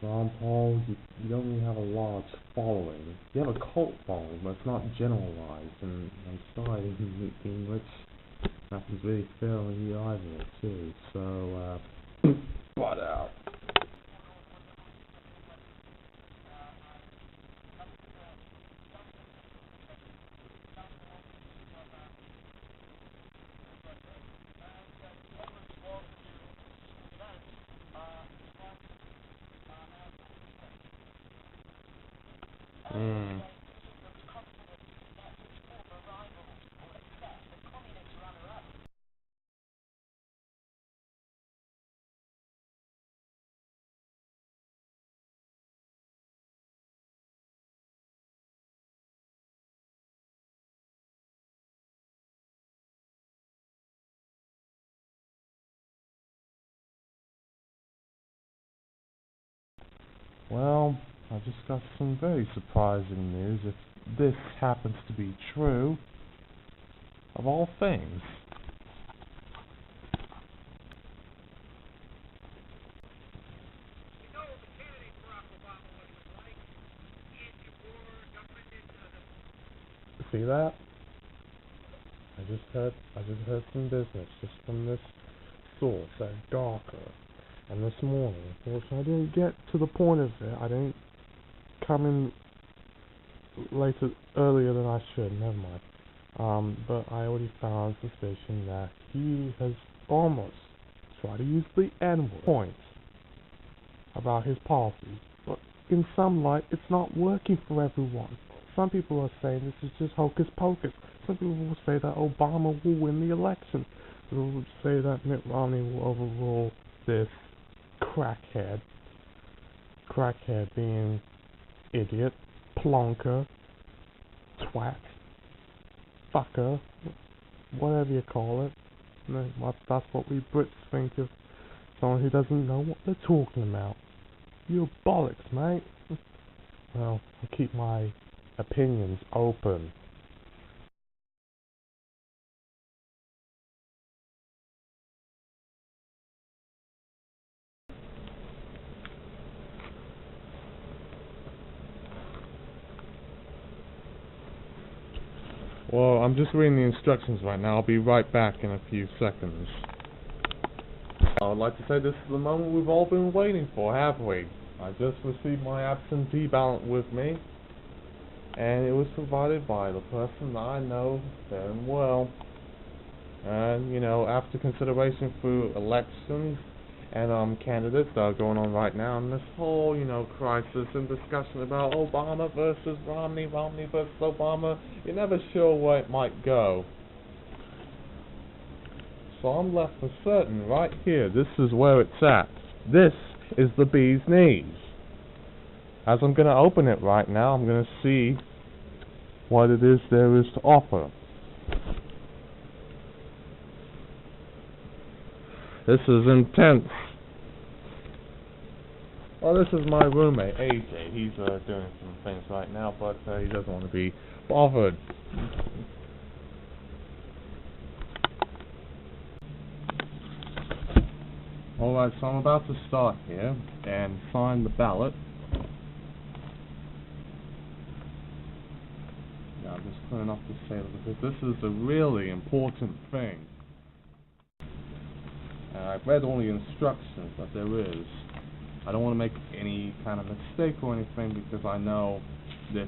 Ron Paul, you don't really have a large following. You have a cult following, but it's not generalized. And I'm sorry, being rich, nothing's really failing you either, too. So, what out? Well, I just got some very surprising news, if this happens to be true, of all things. See that? I just heard some business just from this source at Gawker. And this morning, unfortunately, I didn't get to the point of it. I didn't come in earlier than I should. Never mind. But I already found suspicion that he has almost tried to use the N-word points about his policies. But in some light, it's not working for everyone. Some people are saying this is just hocus pocus. Some people will say that Obama will win the election. Some will say that Mitt Romney will overrule this crackhead crackhead being idiot, plonker, twat, fucker, whatever you call it. That's what we Brits think of someone who doesn't know what they're talking about. You're bollocks, mate. Well, I keep my opinions open. Well, I'm just reading the instructions right now. I'll be right back in a few seconds. I would like to say this is the moment we've all been waiting for, have we? I just received my absentee ballot with me, and it was provided by the person that I know very well. And, you know, after consideration through elections and candidates that are going on right now, and this whole, you know, crisis and discussion about Obama versus Romney, Romney versus Obama, you're never sure where it might go. So I'm left for certain right here, this is where it's at. This is the bee's knees. As I'm going to open it right now, I'm going to see what it is there is to offer. This is intense. Well, this is my roommate, AJ. He's doing some things right now, but he doesn't want to be bothered. Alright, so I'm about to start here and sign the ballot. Yeah, I'm just putting off the sale because this is a really important thing. And I've read all the instructions that there is. I don't want to make any kind of mistake or anything because I know this.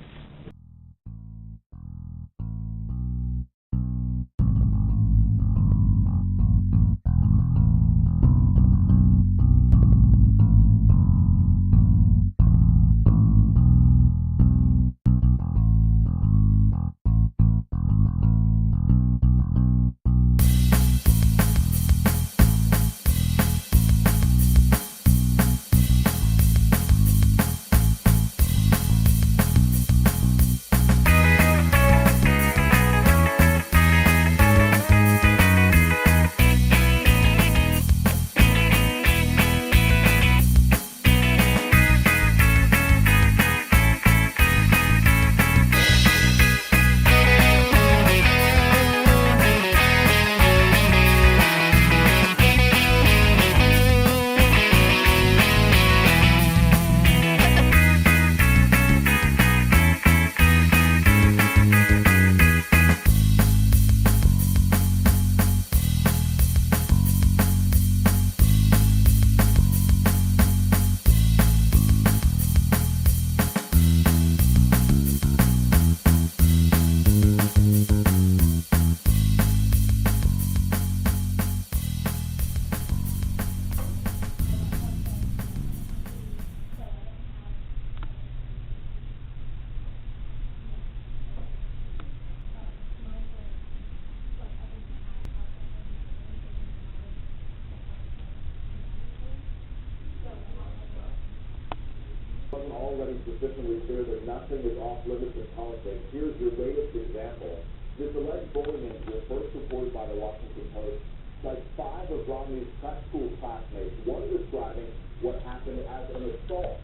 Already sufficiently clear that nothing is off limits in politics. Here's your latest example. This alleged bullying incident, first reported by the Washington Post, cites 5 of Romney's prep school classmates, one describing what happened as an assault.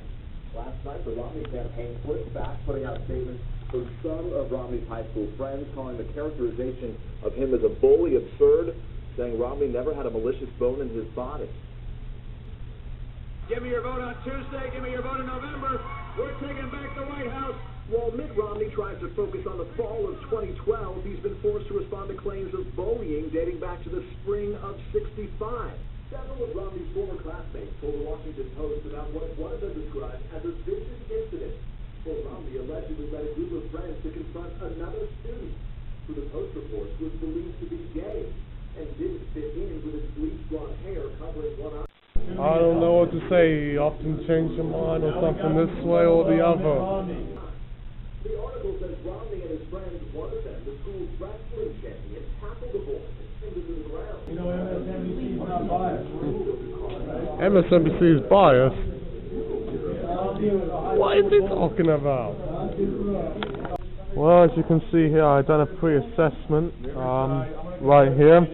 Last night, the Romney campaign pushed back, putting out statements from some of Romney's high school friends, calling the characterization of him as a bully absurd, saying Romney never had a malicious bone in his body. Give me your vote on Tuesday. Give me your vote in November. We're taking back the White House. While Mitt Romney tries to focus on the fall of 2012, he's been forced to respond to claims of bullying dating back to the spring of '65. Several of Romney's former classmates told the Washington Post about what one of them described as a vicious incident. Well, Romney allegedly led a group of friends to confront another student who the Post reports was believed to be gay and didn't fit in with his bleached blonde hair covering one eye. I don't know what to say. You often change your mind or something this way or the other. The article says Romney and his friends, one of them, the school's wrestling champion, tackled the boy and pinned him to the ground. You know, MSNBC's not biased. MSNBC is biased. What is he talking about? Well, as you can see here, I've done a pre-assessment right here,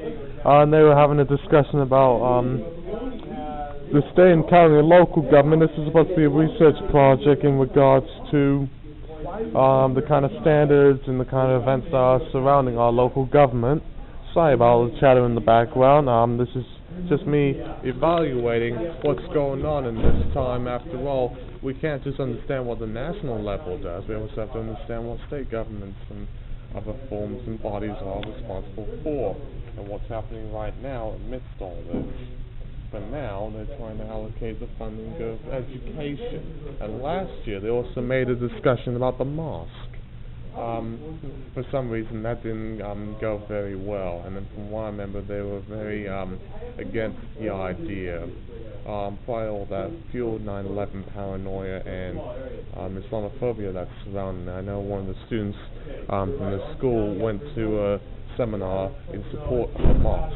and they were having a discussion about the state and county and local government. This is supposed to be a research project in regards to the kind of standards and the kind of events that are surrounding our local government. Sorry about all the chatter in the background. This is just me evaluating what's going on in this time. After all, we can't just understand what the national level does. We also have to understand what state governments and other forms and bodies are responsible for, and what's happening right now amidst all this. For now, they're trying to allocate the funding of education. And last year, they also made a discussion about the mosque. For some reason, that didn't go very well. And then from what I remember, they were very against the idea. Probably all that fueled 9/11 paranoia and Islamophobia that's surrounding. I know one of the students from the school went to a seminar in support of the mosque.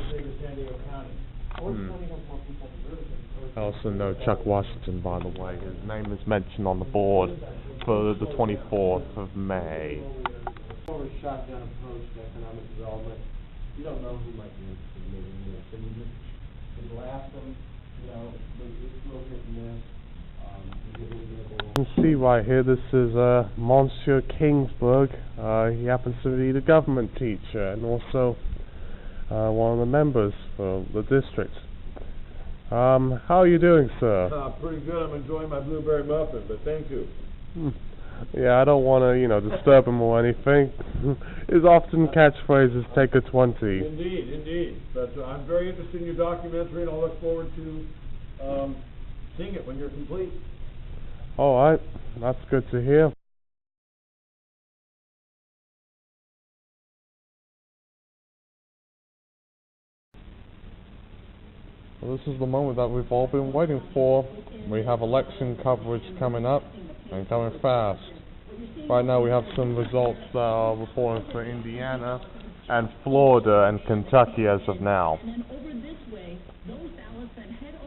I also know Chuck Washington, by the way. His name is mentioned on the board for the 24th of May. Over shotgun approach to economic development. You don't know who might be interested in moving this, and you just blast them. You know, it's real hit and miss. You can see right here, this is Monsieur Kingsburg. He happens to be the government teacher and also one of the members for the district. How are you doing, sir? Pretty good. I'm enjoying my blueberry muffin, but thank you. Yeah, I don't want to, disturb him or anything. His often catchphrase is "take a 20." Indeed. But I'm very interested in your documentary, and I'll look forward to seeing it when you're complete. All right, that's good to hear. Well, this is the moment that we've all been waiting for. We have election coverage coming up and coming fast. Right now we have some results that are reporting for Indiana and Florida and Kentucky as of now.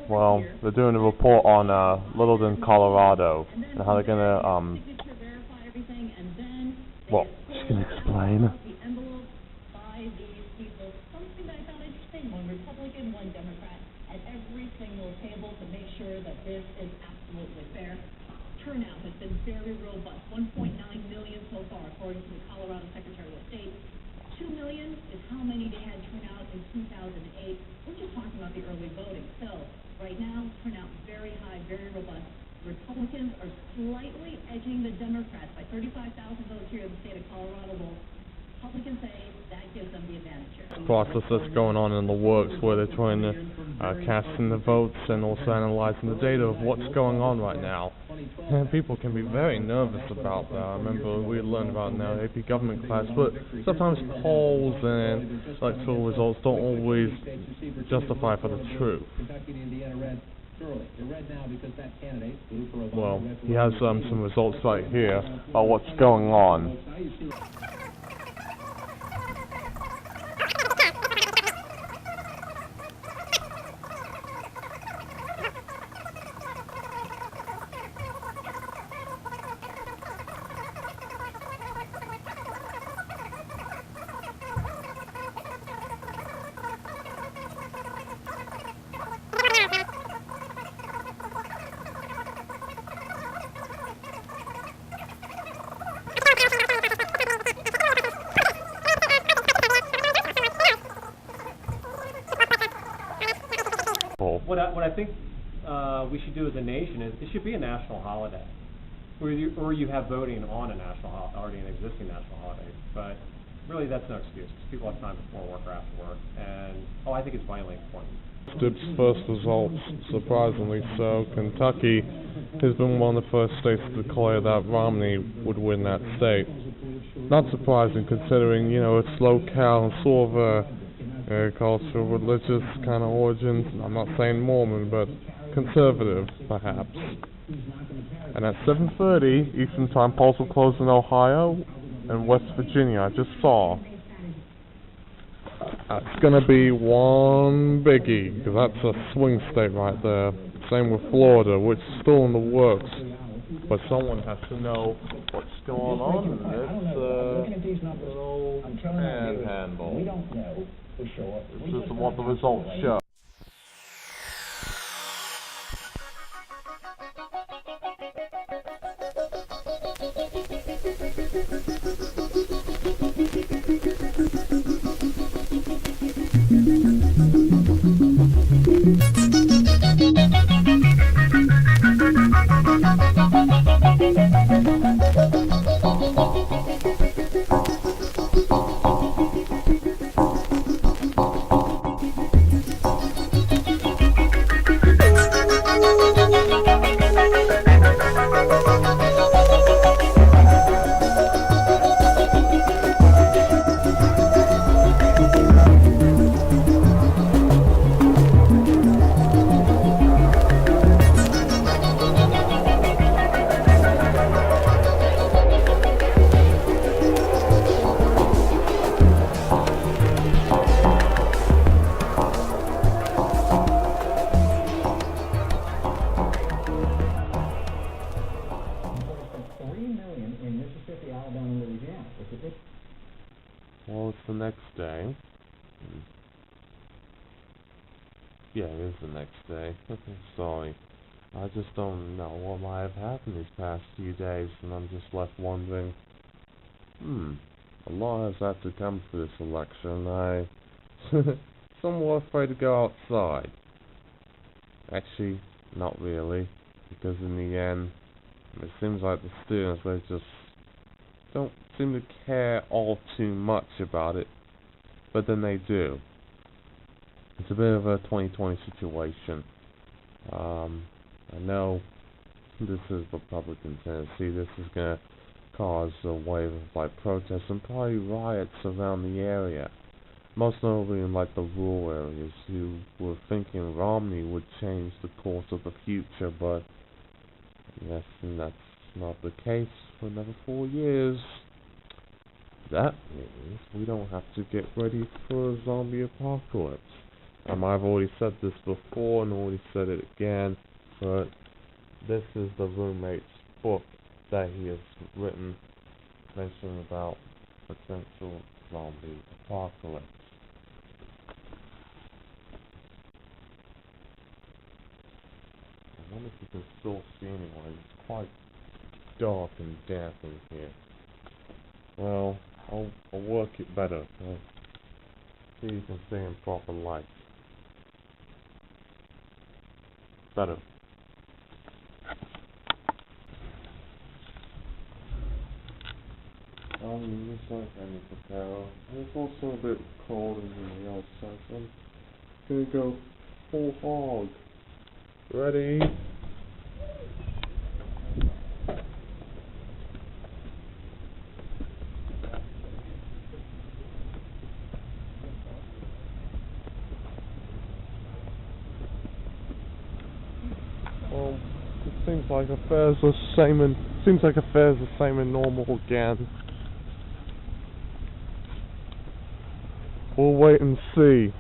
Well, they're doing a report on Littleton, Colorado, and how they're gonna well, she's gonna explain. This is absolutely fair. Turnout has been very robust. 1.9 million so far, according to the Colorado Secretary of State. 2 million is how many they had turnout in 2008. We're just talking about the early voting. So, right now, turnout very high, very robust. Republicans are slightly edging the Democrats by 35,000 votes here in the state of Colorado. Well, Republicans say that gives them the advantage here. Process that's going on in the works where they're trying to cast in the votes and also analyzing the data of what's going on right now. And people can be very nervous about that. I remember we learned about in our AP government class, but sometimes polls and electoral results don't always justify for the truth. Well, he has some results right here about what's going on. What I think we should do as a nation is it should be a national holiday, or you have voting on a national already an existing national holiday. But really, that's no excuse because people have time before work or after work, and I think it's vitally important. Stibbs' first results, surprisingly so. Kentucky has been one of the first states to declare that Romney would win that state. Not surprising considering, its locale and sort of cultural, religious kind of origins. I'm not saying Mormon, but conservative, perhaps. And at 7:30 Eastern Time, polls will close in Ohio and West Virginia. I just saw. It's going to be one biggie, because that's a swing state right there. Same with Florida, which is still in the works. But someone has to know what's going on in this little panhandle. We don't know for sure. This is what the results show. Well, it's the next day. Yeah, it is the next day. Sorry. I just don't know what might have happened these past few days, and I'm just left wondering, a lot has had to come for this election. I'm somewhat afraid to go outside. Actually, not really, because in the end, it seems like the students, they just don't seem to care all too much about it, but then they do. It's a bit of a 2020 situation. I know this is Republican Tennessee. This is going to cause a wave of protests and probably riots around the area, most notably in the rural areas, who were thinking Romney would change the course of the future, but yes, and that's not the case for another 4 years. That means we don't have to get ready for a zombie apocalypse. I've already said this before and already said it again, but this is the roommate's book that he has written, mentioning about potential zombie apocalypse. I wonder if you can still see anyone. It's quite dark and damp in here. Well, I'll work it better. See if you can see in proper light. Better. Looks like I need to power. It's also a bit cold in the outside, so I'm gonna go full hog. Ready? Well, it seems like affairs are the same and normal again. We'll wait and see.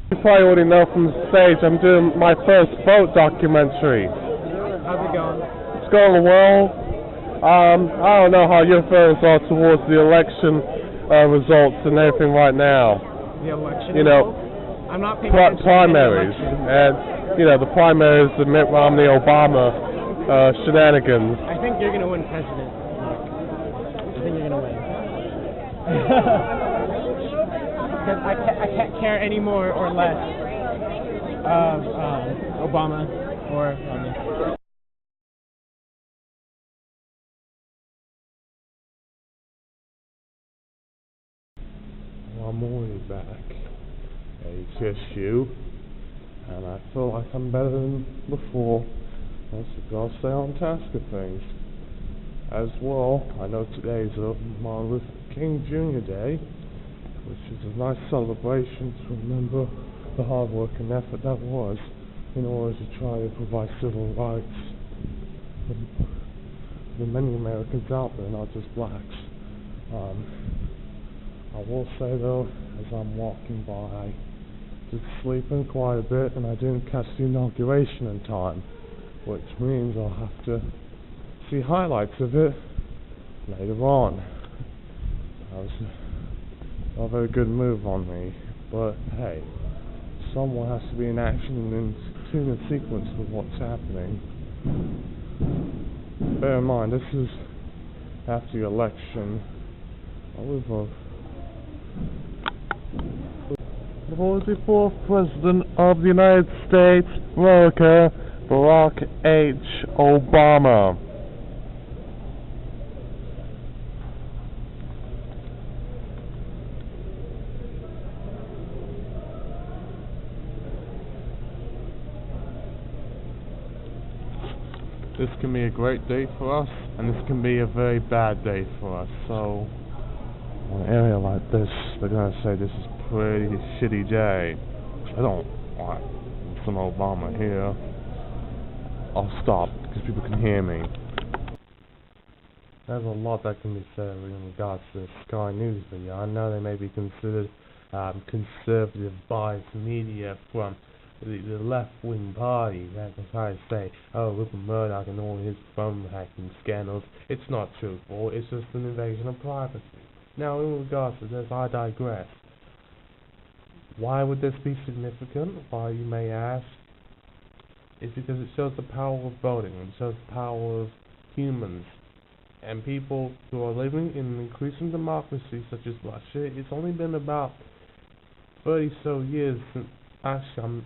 You probably already know from the stage, I'm doing my first vote documentary. How's it going? It's going well. I don't know how your feelings are towards the election results and everything right now. The election results? I'm not paying attention primaries. to the election. And, the primaries, the Mitt Romney-Obama shenanigans. I think you're going to win president. I think you're going to win. Because I can't care any more or less of Obama or Romney. I'm already back at HSU, and I feel like I'm better than before. I gotta stay on task with things. As well, I know today's Martin Luther King Jr. Day, which is a nice celebration to remember the hard work and effort that was in order to try to provide civil rights the many Americans out there, not just blacks. I will say though, as I'm walking by, I did sleep in quite a bit and I didn't catch the inauguration in time, which means I'll have to see highlights of it later on. That was not a very good move on me, but hey, someone has to be in action and in tune and sequence with what's happening. Bear in mind, this is after the election. The 44th President of the United States, America, Barack H. Obama. This can be a great day for us, and this can be a very bad day for us. So, in an area like this, they're going to say this is a pretty shitty day. I don't want some Obama here. I'll stop, because people can hear me. There's a lot that can be said in regards to the Sky News video. I know they may be considered conservative biased media from the left-wing party that can try to say, oh, Rupert Murdoch and all his phone hacking scandals. It's not truthful, it's just an invasion of privacy. Now, in regards to this, I digress. Why would this be significant? Why, you may ask? It's because it shows the power of voting, it shows the power of humans, and people who are living in an increasing democracy such as Russia. It's only been about 30-so years since, actually,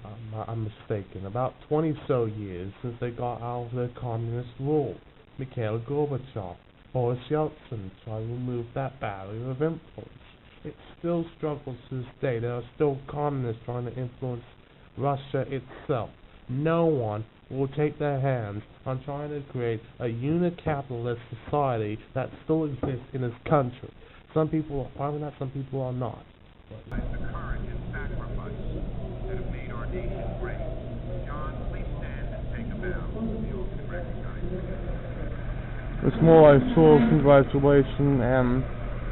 I'm mistaken, about 20-so years since they got out of their communist rule. Mikhail Gorbachev, Boris Yeltsin tried to remove that barrier of influence. It still struggles to this day. There are still communists trying to influence Russia itself. No one will take their hands on trying to create a unicapitalist society that still exists in this country. Some people are part of that, some people are not. The courage and sacrifice that have made our nation great. John, please stand and take a bow. The oath can recognize you. It's more like full congratulation and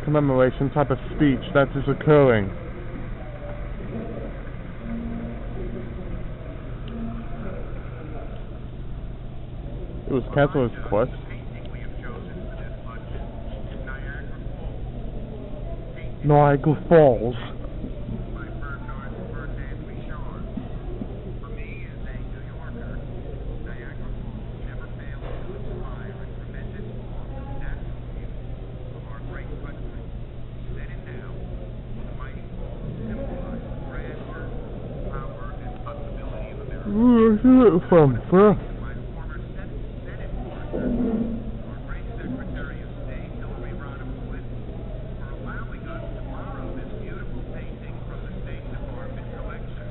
commemoration type of speech that is occurring. It was canceled as quest. Niagara Falls. My first Anthony Shores. For me, as a New Yorker, Niagara Falls never fails to inspire and tremendous awe for the natural beauty of our great country. Then and now, the mighty falls symbolize the grandeur, power, and possibility of America. Where is it from, sir? My former Senate partner, our great Secretary of State, Hillary Rodham Clinton, for allowing us to borrow this beautiful painting from the State Department collection.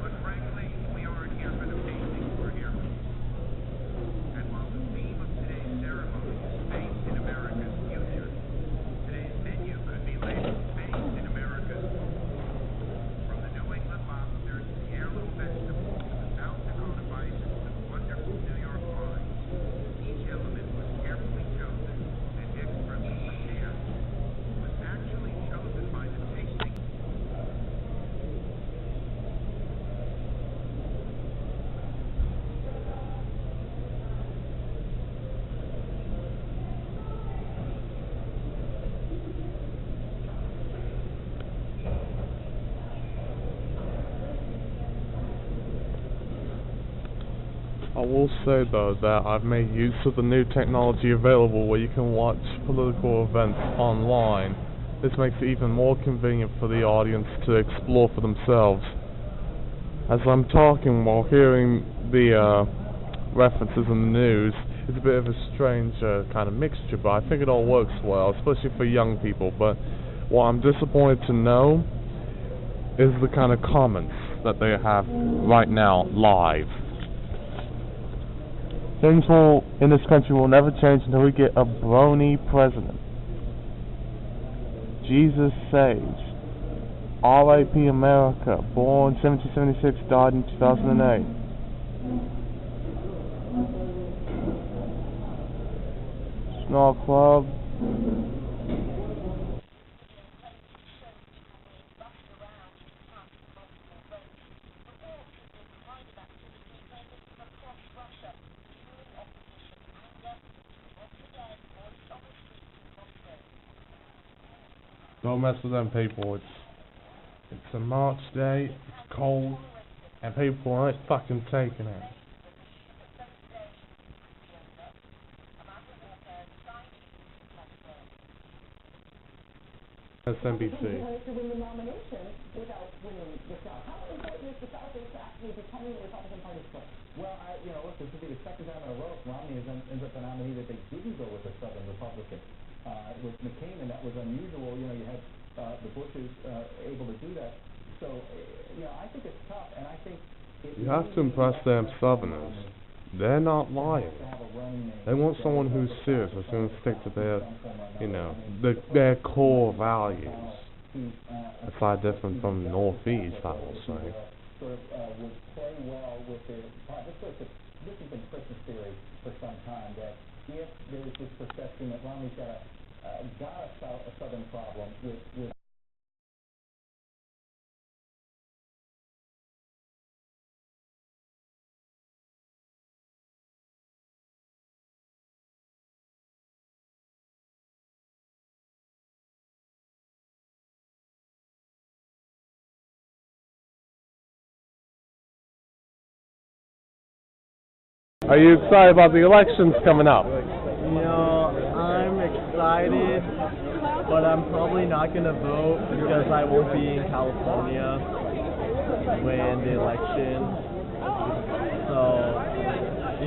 But frankly, we aren't here for the painting, we're here for you. And while the theme of today's ceremony is faith in America's future, today's menu could be labeled Faith in America's Food. From the New England lobsters to the heirloom vegetables to the South Dakota bison to the wonderful New York wines, each element was carefully chosen and expertly prepared. It was actually chosen by the tasting. I will say though that I've made use of the new technology available where you can watch political events online. This makes it even more convenient for the audience to explore for themselves. As I'm talking while hearing the references in the news, it's a bit of a strange kind of mixture, but I think it all works well, especially for young people. But what I'm disappointed to know is the kind of comments that they have right now live. Things in this country will never change until we get a brony president. Jesus saves. R.I.P. America, born 1776, died in 2008. Snark Club. Don't mess with them people. It's a March day, it's cold, and people aren't fucking taking it. SNBC. To win the nomination without winning the South. How important is the South is actually becoming the Republican Party's choice? Well, listen, this will be the second time in a row Romney ends up the nominee that they didn't go with a Southern Republican. With McCain, and that was unusual. You had the Bushes able to do that. So, I think it's tough, and I think you have to impress them Southerners. They're not lying. They want someone who's serious, that's going to stick to their, their core values. Aside different from the Northeast, I will say. Sort of would play well with this has been Christmas theory for some time, that if there's this perception that Romney's got a Southern problem with Are you excited about the elections coming up? I'm excited, but I'm probably not going to vote because I won't be in California when the election. So,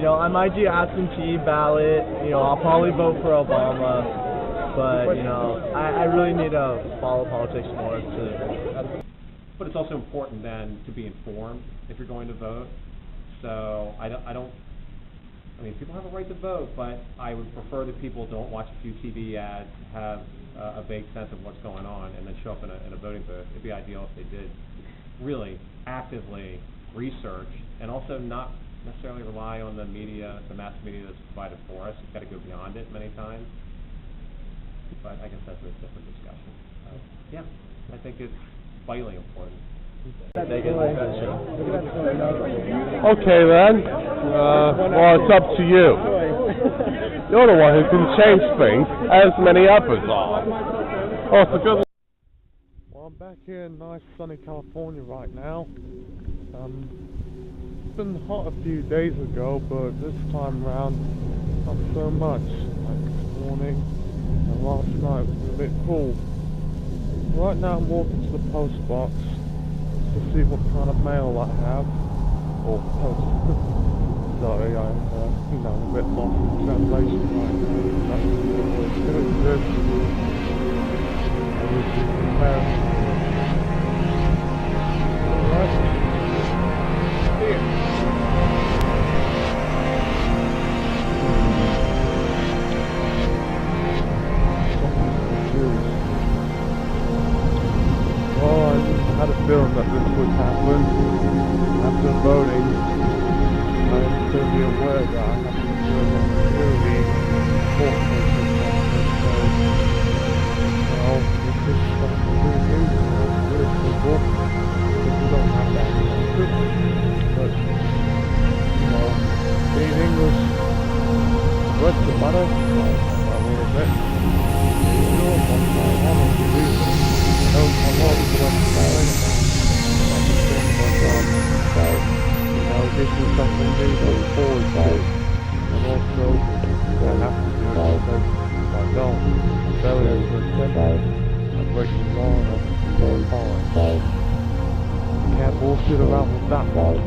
I might do absentee ballot. I'll probably vote for Obama, but, I really need to follow politics more But it's also important then to be informed if you're going to vote. So people have a right to vote, but I would prefer that people don't watch a few TV ads, have a vague sense of what's going on, and then show up in a voting booth. It'd be ideal if they did really actively research, and also not necessarily rely on the media, the mass media that's provided for us. You've got to go beyond it many times. But I guess that's a different discussion. I think it's vitally important. Okay then, well, it's up to you. You're the one who can change things, as many others are. Oh, it's a good one. Well, I'm back here in nice sunny California right now. It's been hot a few days ago, but this time around, not so much. Like this morning and last night was a bit cool. Right now I'm walking to the post box to see what kind of mail I have, or post. Sorry, I'm a bit lost in translation right now. That's doing this. I was comparing. Alright. Here. I had a feeling that this would happen. After voting, I am certainly aware that I have to serve on a really important this is something we do for British people, because we don't have that culture. But, being English, what's the matter? A little bit. Sure, but I want to do it. I'm always wondering about this is something they look forward to, and also I have to do it because if I don't, failure is simple. I break the law and I'm very fine. You can't bullshit around with that one.